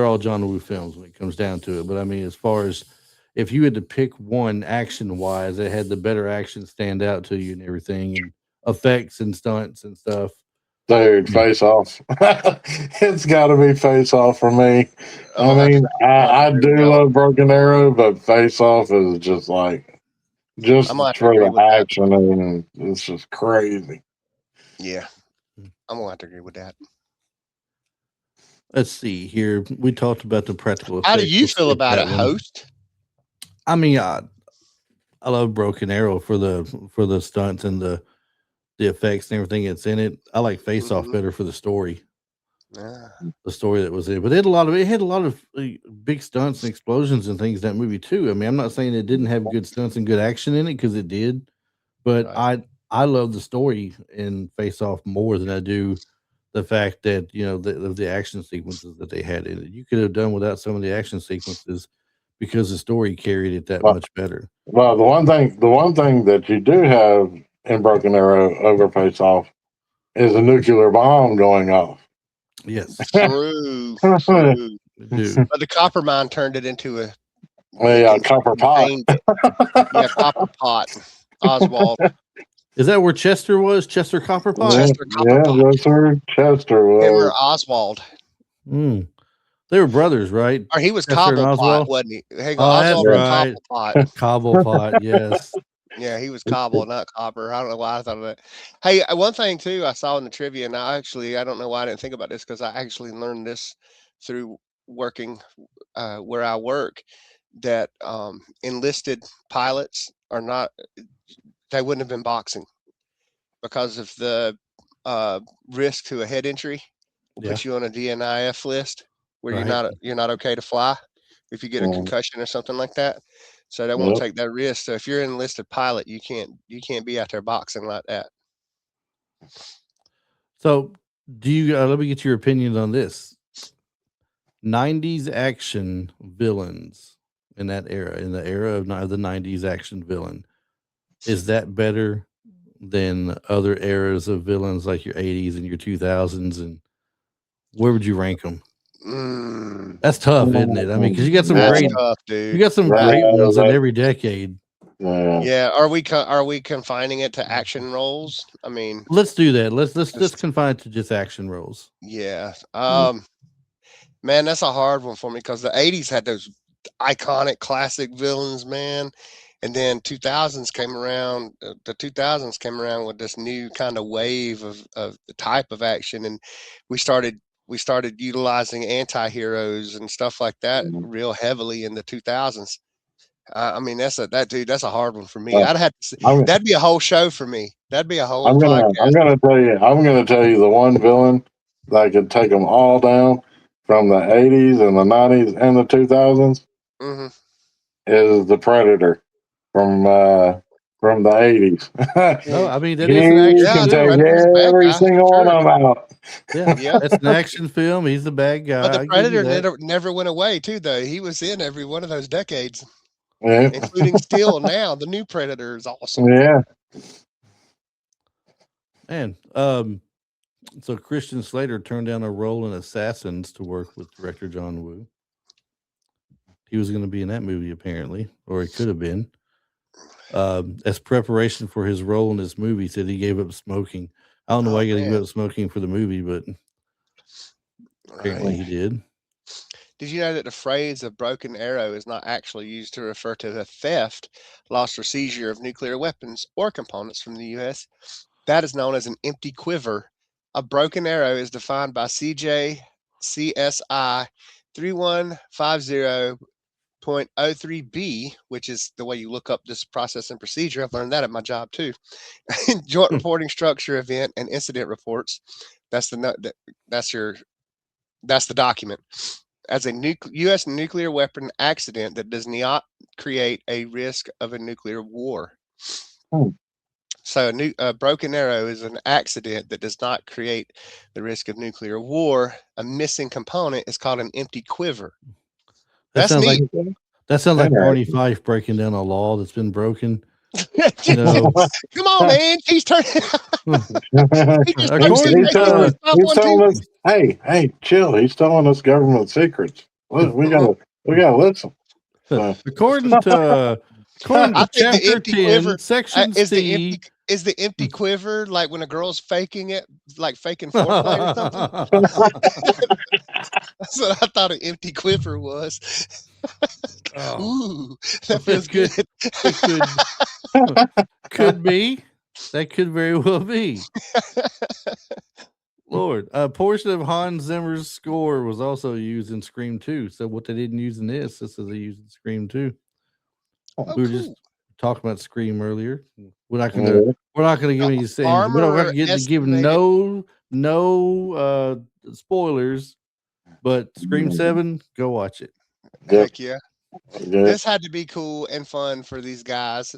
all John Woo films when it comes down to it. But I mean, as far as if you had to pick one action wise that had the better action stand out to you and everything, and effects and stunts and stuff. Dude, Face Off. It's got to be Face Off for me. I mean, I do love Broken Arrow, but Face Off is just like, for the action, and it's just crazy. Yeah, I'm gonna have to agree with that. Let's see here. We talked about the practical effects. How do you feel about it, host? I mean, I love Broken Arrow for the stunts and the effects and everything that's in it. I like Face Off better for the story. The story that was in it. But it had a lot of big stunts and explosions and things in that movie too. I mean, I'm not saying it didn't have good stunts and good action in it, because it did. But I love the story in Face Off more than I do the fact that, the action sequences that they had in it. You could have done without some of the action sequences, because the story carried it that Well- much better. Well, the one thing that you do have in Broken Arrow over Face Off is a nuclear bomb going off. Yes, True. Yeah, True. dude. But the copper mine turned it into a copper pot. contained it. Yeah, copper pot. Oswald. Is that where Chester was? Chester Copperpot? Yeah, Chester Copper Pot. that's where Chester Him or was. Oswald. Mm. They were brothers, right? Or he was Chester and Cobblepot, Oswald? wasn't he? Hey, Oh, that's Oswald was right. Cobblepot. Cobblepot, yes. Yeah, he was Cobble, not Copper. I don't know why I thought of that. Hey, one thing too I saw in the trivia, and I don't know why I didn't think about this because I actually learned this through working where I work, that enlisted pilots are not, they wouldn't have been boxing because of the risk to a head injury will put you on a DNIF list where Right. you're not okay to fly if you get a concussion or something like that. So they won't take that risk. So if you're an enlisted pilot, you can't be out there boxing like that. So, do you let me get your opinion on this? 90s action villains in that era, in the era of the 90s action villain, is that better than other eras of villains like your 80s and your 2000s? And where would you rank them? That's tough, isn't it? I mean, because you got some That's great, tough, dude. you got some great ones in every decade. Yeah. Are we confining it to action roles? I mean, Let's do that. Let's confine it to just action roles. yeah. Man, that's a hard one for me because the 80s had those iconic classic villains, man. And then 2000s came around. The 2000s came around with this new kind of wave of the type of action, and we started utilizing anti-heroes and stuff like that real heavily in the 2000s. I mean, that's a hard one for me. I'd have to. That'd be a whole show for me. That'd be a whole. I'm gonna tell you the one villain that could take them all down from the 80s and the 90s and the 2000s is the Predator from the 80s. No, I mean that he is an action. can film. take every single one of them out. Yeah, that's an action film. He's the bad guy. But the Predator never went away, too. Though he was in every one of those decades, including still now. The new Predator is awesome. Yeah. Man, so Christian Slater turned down a role in Assassins to work with director John Woo. He was going to be in that movie apparently, or he could have been. As preparation for his role in this movie, said he gave up smoking. I don't know why he gave up smoking for the movie, but apparently he did. Did you know that the phrase "a broken arrow" is not actually used to refer to the theft, loss, or seizure of nuclear weapons or components from the U.S.? That is known as an empty quiver. A broken arrow is defined by CSI 3150.03B, which is the way you look up this process and procedure. I've learned that at my job too. Joint reporting structure, event, and incident reports. That's the document. As a U.S. nuclear weapon accident that does not create a risk of a nuclear war. So a broken arrow is an accident that does not create the risk of nuclear war. A missing component is called an empty quiver. That's neat. That sounds like Barney Fife breaking down a law that's been broken. Come on, man. He's turning. He's telling us, hey, chill. He's telling us government secrets. We gotta listen. According to chapter 10, section C. Is the empty quiver like when a girl's faking it, like faking foreplay or something? That's what I thought an empty quiver was. Ooh, that feels good. Could be. That could very well be. Lord, a portion of Hans Zimmer's score was also used in Scream 2. So what they didn't use in this is they used in Scream 2. We were just talking about Scream earlier. We're not gonna give any saying. We're not gonna give no spoilers. But Scream 7, go watch it. Heck yeah. This had to be cool and fun for these guys.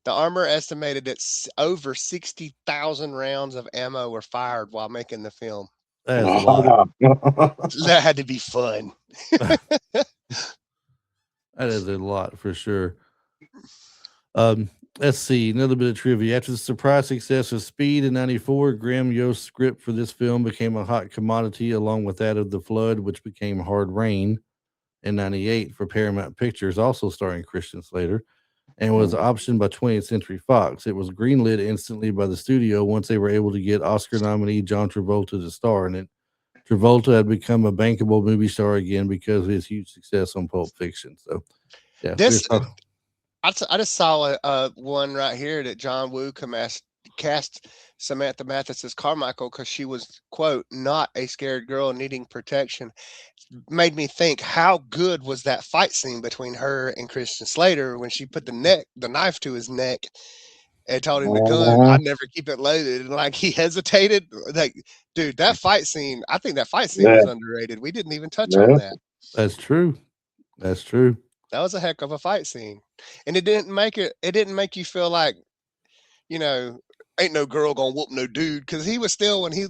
The armor estimated that over 60,000 rounds of ammo were fired while making the film. That is a lot. That had to be fun. That is a lot for sure. Let's see. Another bit of trivia. After the surprise success of Speed in 94, Graham Yost's script for this film became a hot commodity along with that of The Flood, which became Hard Rain in 98 for Paramount Pictures, also starring Christian Slater, and was optioned by 20th Century Fox. It was greenlit instantly by the studio once they were able to get Oscar nominee John Travolta to star in it. Travolta had become a bankable movie star again because of his huge success on Pulp Fiction. So, yeah. I just saw a one right here that John Woo cast Samantha Mathis as Carmichael because she was, quote, not a scared girl needing protection. Made me think, how good was that fight scene between her and Christian Slater when she put the knife to his neck and told him the gun, I never keep it loaded, and like he hesitated. Like, dude, that fight scene, I think that fight scene was underrated. We didn't even touch on that. That's true. That's true. That was a heck of a fight scene. And it didn't make you feel like, ain't no girl gonna whoop no dude, because he was still, when he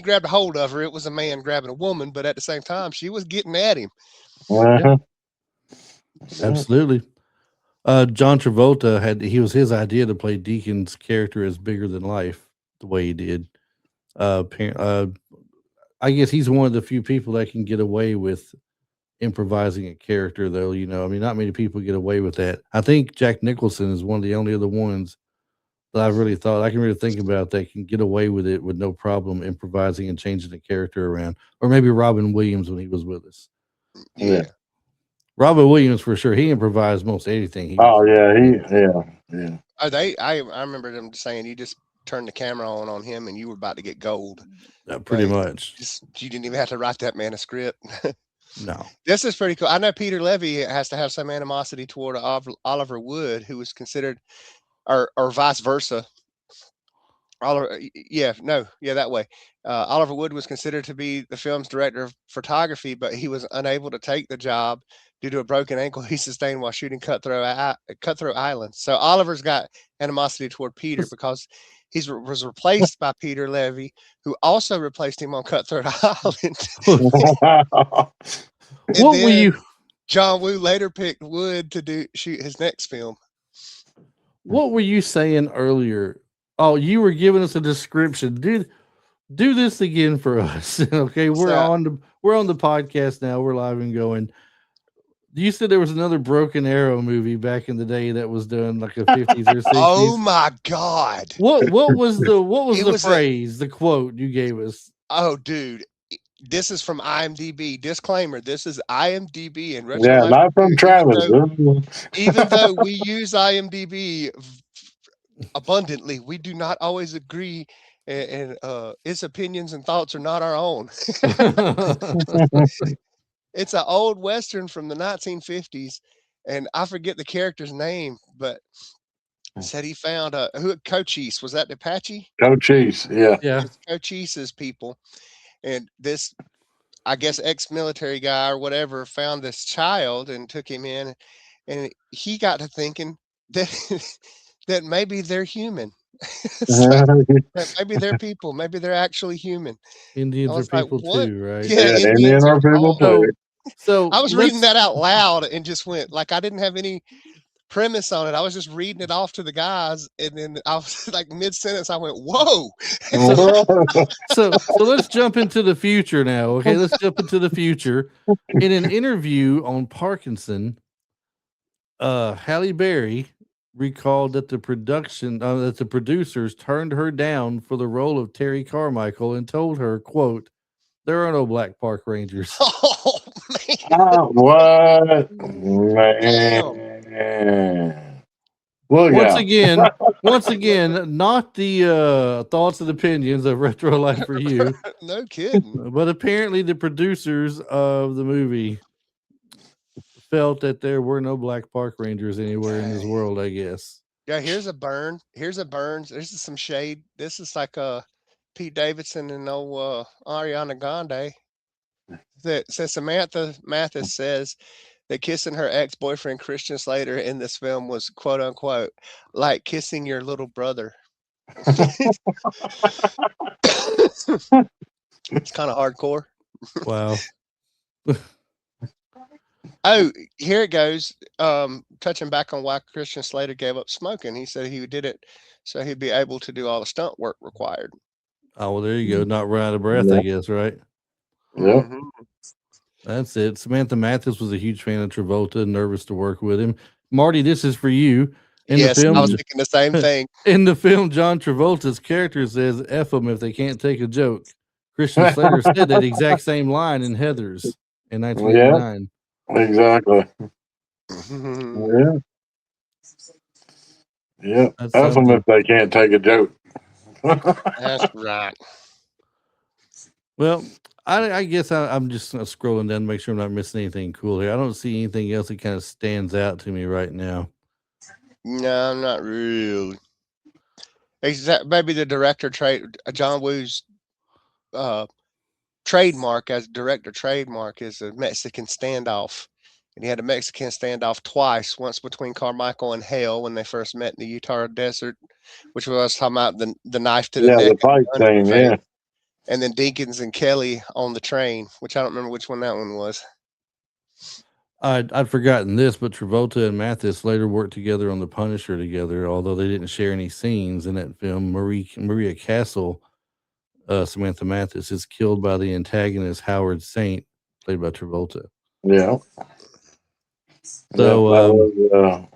grabbed a hold of her, it was a man grabbing a woman, but at the same time she was getting at him. Yeah. Absolutely. John Travolta his idea to play Deakins' character as bigger than life the way he did. I guess he's one of the few people that can get away with improvising a character, though. Not many people get away with that. I think Jack Nicholson is one of the only other ones that I've really thought I can really think about that can get away with it with no problem improvising and changing the character around. Or maybe Robin Williams when he was with us. Yeah. Robin Williams for sure. He improvised most anything. Yeah. I remember them saying you just turned the camera on him and you were about to get gold. Pretty much. You didn't even have to write that man a script. No. This is pretty cool. I know Peter Levy has to have some animosity toward Oliver Wood, who was considered, or vice versa. That way. Oliver Wood was considered to be the film's director of photography, but he was unable to take the job due to a broken ankle he sustained while shooting Cutthroat Island. So Oliver's got animosity toward Peter because he was replaced by Peter Levy, who also replaced him on Cutthroat Island. John Woo later picked Wood to shoot his next film. What were you saying earlier? Oh, you were giving us a description. Do this again for us. Okay, we're on the podcast now. We're live and going. You said there was another Broken Arrow movie back in the day that was done like a 50s or 60s. Oh my God! What was the phrase, the quote you gave us? Oh, dude, this is from IMDb. Disclaimer: this is IMDb and not from Travis. Even though we use IMDb abundantly, we do not always agree, and its opinions and thoughts are not our own. It's an old Western from the 1950s, and I forget the character's name, but said he found Cochise. Was that the Apache? Cochise, yeah. It's Cochise's people. And this, I guess, ex-military guy or whatever found this child and took him in, and he got to thinking that maybe they're human. Maybe they're people. Maybe they're actually human. Indians are people too, right? Yeah, Indians are people too. So I was reading that out loud and just went, like, I didn't have any premise on it. I was just reading it off to the guys, and then I was like mid-sentence, I went, whoa. So let's jump into the future now. Okay, let's jump into the future. In an interview on Parkinson, Halle Berry recalled that the producers turned her down for the role of Terry Carmichael and told her, quote, "There are no black park rangers." Oh, man. What? Man. Once again, not the thoughts and opinions of Retro Life for You. No kidding. But apparently the producers of the movie felt that there were no black park rangers anywhere in this world, I guess. Yeah, here's a burn. This is some shade. This is like Pete Davidson and Ariana Grande. That says Samantha Mathis says that kissing her ex-boyfriend Christian Slater in this film was, quote unquote, like kissing your little brother. It's kind of hardcore. Wow. Oh, here it goes. Touching back on why Christian Slater gave up smoking, he said he did it so he'd be able to do all the stunt work required. Oh, well, there you go. Not run out of breath, Yeah. I guess, right? Yep. Mhm. That's it. Samantha Mathis was a huge fan of Travolta, nervous to work with him. Marty, this is for you. In Yes, the I was film, thinking the same thing. in the film, John Travolta's character says "F them if they can't take a joke." Christian Slater said that exact same line in Heathers in 1989. Exactly. Yeah. Yeah. That's F them something. if they can't take a joke. That's right. Well, I guess I'm just scrolling down to make sure I'm not missing anything cool here. I don't see anything else that kind of stands out to me right now. No, not really. Maybe the director John Woo's trademark as director trademark is a Mexican standoff. And he had a Mexican standoff twice, once between Carmichael and Hale when they first met in the Utah desert, which was talking about the knife to the Yeah, neck the fight under the thing. face. Yeah. And then Deakins and Kelly on the train, which I don't remember which one that one was. I'd forgotten this, but Travolta and Mathis later worked together on The Punisher together, although they didn't share any scenes in that film. Maria Castle, Samantha Mathis, is killed by the antagonist Howard Saint, played by Travolta. Yeah. So that was,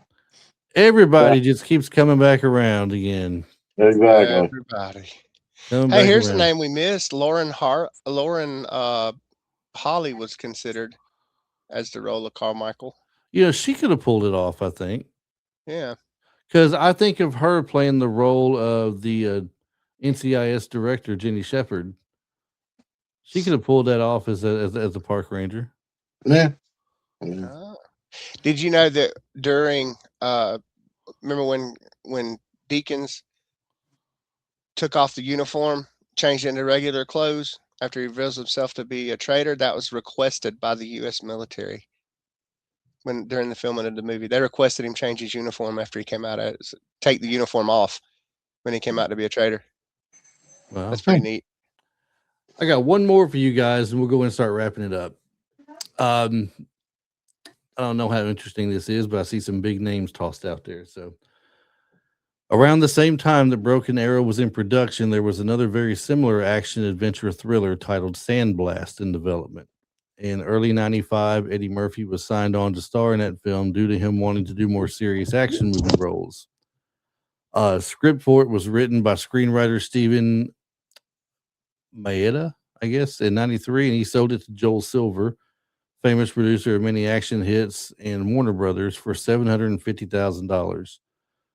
everybody just keeps coming back around again. exactly. Everybody. Coming Hey, back here's around. a name we missed. Lauren Holly was considered as the role of Carmichael. You know, she could have pulled it off, I think. Yeah. Because I think of her playing the role of the NCIS director, Jenny Shepard. She could have pulled that off as a park ranger. Yeah. Did you know that during remember when Deakins took off the uniform, changed into regular clothes after he reveals himself to be a traitor? That was requested by the U.S. military. During the filming of the movie, they requested him change his uniform after he came out take the uniform off when he came out to be a traitor. Wow. That's pretty neat. I got one more for you guys, and we'll go and start wrapping it up. I don't know how interesting this is, but I see some big names tossed out there. So, around the same time that Broken Arrow was in production, there was another very similar action adventure thriller titled Sandblast in development. In early '95, Eddie Murphy was signed on to star in that film due to him wanting to do more serious action movie roles. Script for it was written by screenwriter Stephen Maeda, I guess, in '93, and he sold it to Joel Silver, famous producer of many action hits and Warner Brothers, for $750,000.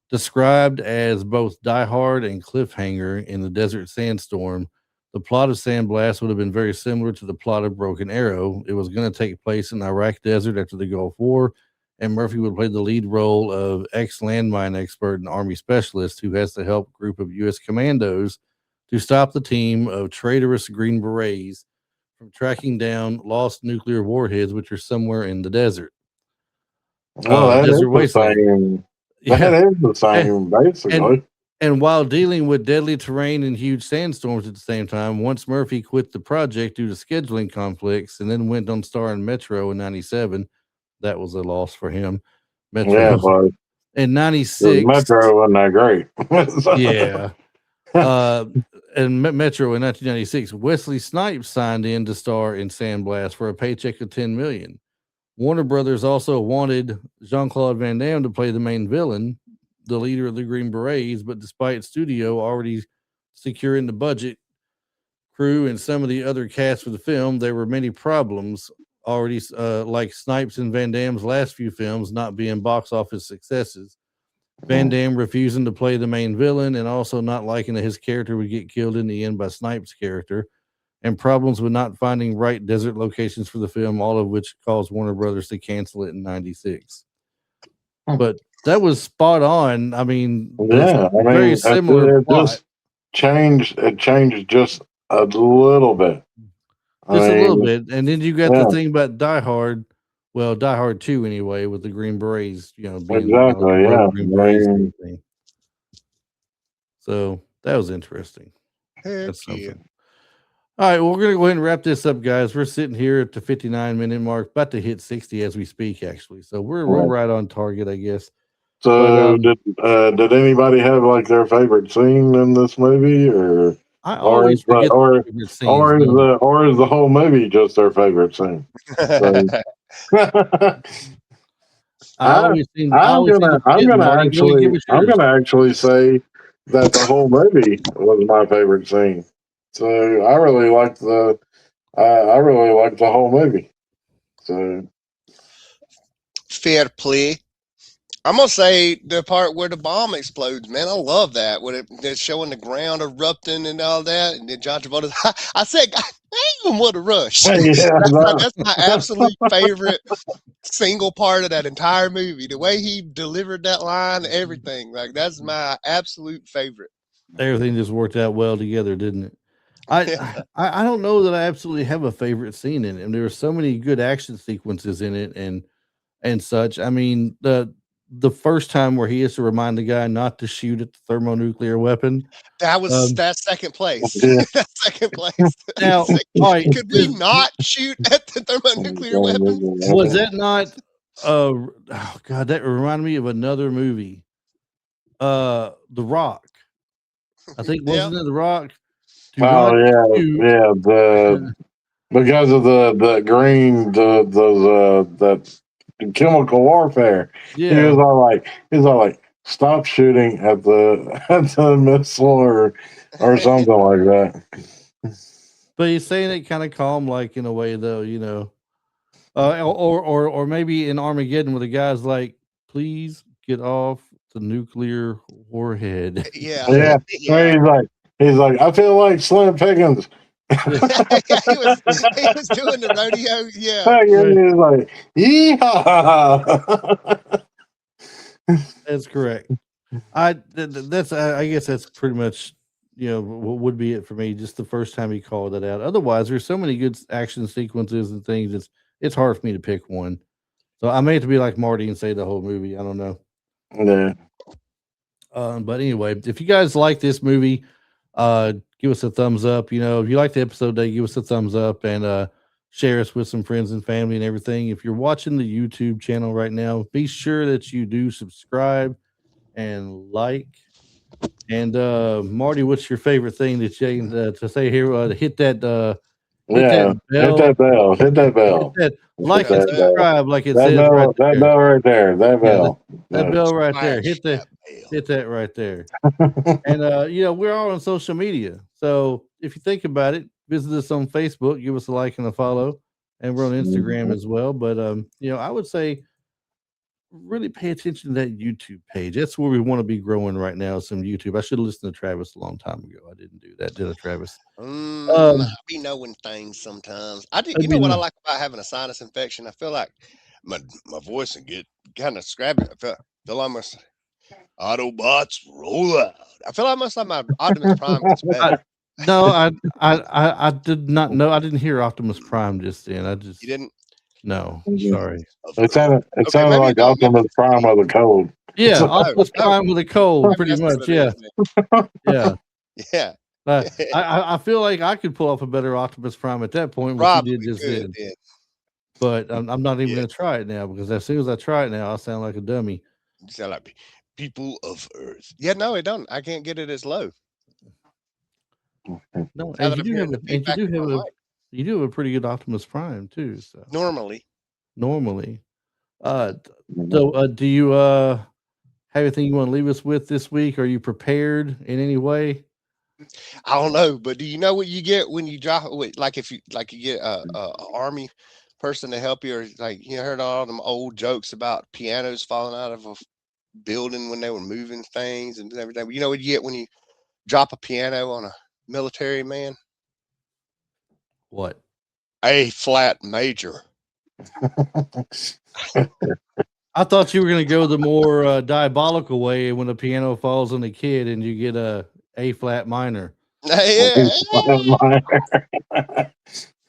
Described as both Die Hard and cliffhanger in the Desert Sandstorm, the plot of Sandblast would have been very similar to the plot of Broken Arrow. It was going to take place in the Iraq desert after the Gulf War, and Murphy would play the lead role of ex-landmine expert and army specialist who has to help a group of U.S. commandos to stop the team of traitorous Green Berets from tracking down lost nuclear warheads, which are somewhere in the desert. Well, that is Desert the wasteland. same. Yeah. That is the same, basically. And while dealing with deadly terrain and huge sandstorms at the same time, once Murphy quit the project due to scheduling conflicts and then went on star in Metro in '97, that was a loss for him. Metro. Yeah, but in the '96, Metro wasn't that great. yeah. And Metro in 1996, Wesley Snipes signed in to star in Sandblast for a paycheck of $10 million. Warner Brothers also wanted Jean-Claude Van Damme to play the main villain, the leader of the Green Berets, but despite studio already securing the budget, crew, and some of the other cast for the film, there were many problems already, like Snipes and Van Damme's last few films not being box office successes. Van Damme refusing to play the main villain and also not liking that his character would get killed in the end by Snipes' character, and problems with not finding right desert locations for the film, all of which caused Warner Brothers to cancel it in '96. But that was spot on. I mean, yeah, I mean, very similar it plot. just changed. It changed just a little bit. Just a little bit. And then you got the thing about Die Hard. Well, Die Hard 2 anyway, with the Green Berets, being exactly, yeah. Green Berets and everything. So that was interesting. Heck That's something. yeah. All right, well, we're gonna go ahead and wrap this up, guys. We're sitting here at the 59-minute mark, about to hit 60 as we speak, actually. So we're right on target, I guess. So did anybody have like their favorite scene in this movie, or I always forget the favorite scenes. or is the whole movie just their favorite scene? So, I'm gonna actually say that the whole movie was my favorite scene. So I really liked the whole movie. So Fair play. I'm gonna say the part where the bomb explodes, man. I love that when they're showing the ground erupting and all that, and then John Travolta. I said, I ain't even want to rush. yeah, That's my absolute favorite single part of that entire movie. The way he delivered that line, everything, like that's my absolute favorite. Everything just worked out well together, didn't it? I don't know that I absolutely have a favorite scene in it. And there are so many good action sequences in it and such. I mean, the first time where he has to remind the guy not to shoot at the thermonuclear weapon. That's second place. Yeah. That's second place. Now, all right, could we not shoot at the thermonuclear weapon? Was that not? Oh God, that reminded me of another movie. The Rock. I think wasn't it The Rock? Because of the green that chemical warfare. Yeah. He was all like stop shooting at the missile or something like that. But he's saying it kind of calm, like in a way, though, you know. Or maybe in Armageddon, where the guy's like, "Please get off the nuclear warhead." Yeah. He's like, I feel like Slim Pickens. he was doing the rodeo. Yeah. He's like, yeehaw. That's correct. I guess that's pretty much, you know, what would be it for me. Just the first time he called that out. Otherwise, there's so many good action sequences and things. It's hard for me to pick one. So I may have to be like Marty and say the whole movie. I don't know. Yeah. But anyway, if you guys like this movie, give us a thumbs up. You know, if you like the episode today, give us a thumbs up and share us with some friends and family and everything. If you're watching the YouTube channel right now, be sure that you do subscribe and like. And Marty, what's your favorite thing that you to say here? Hit that bell. Hit that bell. Like and subscribe, like it says bell, right there. That bell right there. That bell. That bell right there. Hit that right there. And you know, we're all on social media. So if you think about it, visit us on Facebook, give us a like and a follow, and we're on Instagram as well. But you know, I would say really pay attention to that YouTube page. That's where we want to be growing right now. Some YouTube. I should have listened to Travis a long time ago. I didn't do that, did I, Travis? I be knowing things sometimes. You know what I like about having a sinus infection? I feel like my voice can get kind of scrappy. I feel like my Autobots roll out. I feel like my Optimus Prime gets better. I did not know. I didn't hear Optimus Prime just then. You didn't? No, sorry. It sounded like Optimus Prime with a cold. Yeah, Optimus Prime with a cold, pretty much. Yeah. Yeah. I feel like I could pull off a better Optimus Prime at that point. What you did just did. But I'm not even going to try it now, because as soon as I try it now, I'll sound like a dummy. You sound like people of Earth. Yeah, no, it don't. I can't get it as low. No, and you do have a pretty good Optimus Prime too. So normally. So do you have anything you want to leave us with this week? Are you prepared in any way? I don't know, but do you know what you get when you drop? Like if you get a army person to help you, or like you heard all them old jokes about pianos falling out of a building when they were moving things and everything. You know what you get when you drop a piano on a military man? What? A flat major. I thought you were going to go the more diabolical way when a piano falls on a kid and you get a flat minor. Yeah.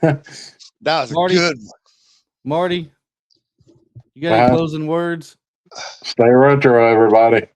That was Marty, a good one. Marty, you got any closing words? Stay retro, everybody.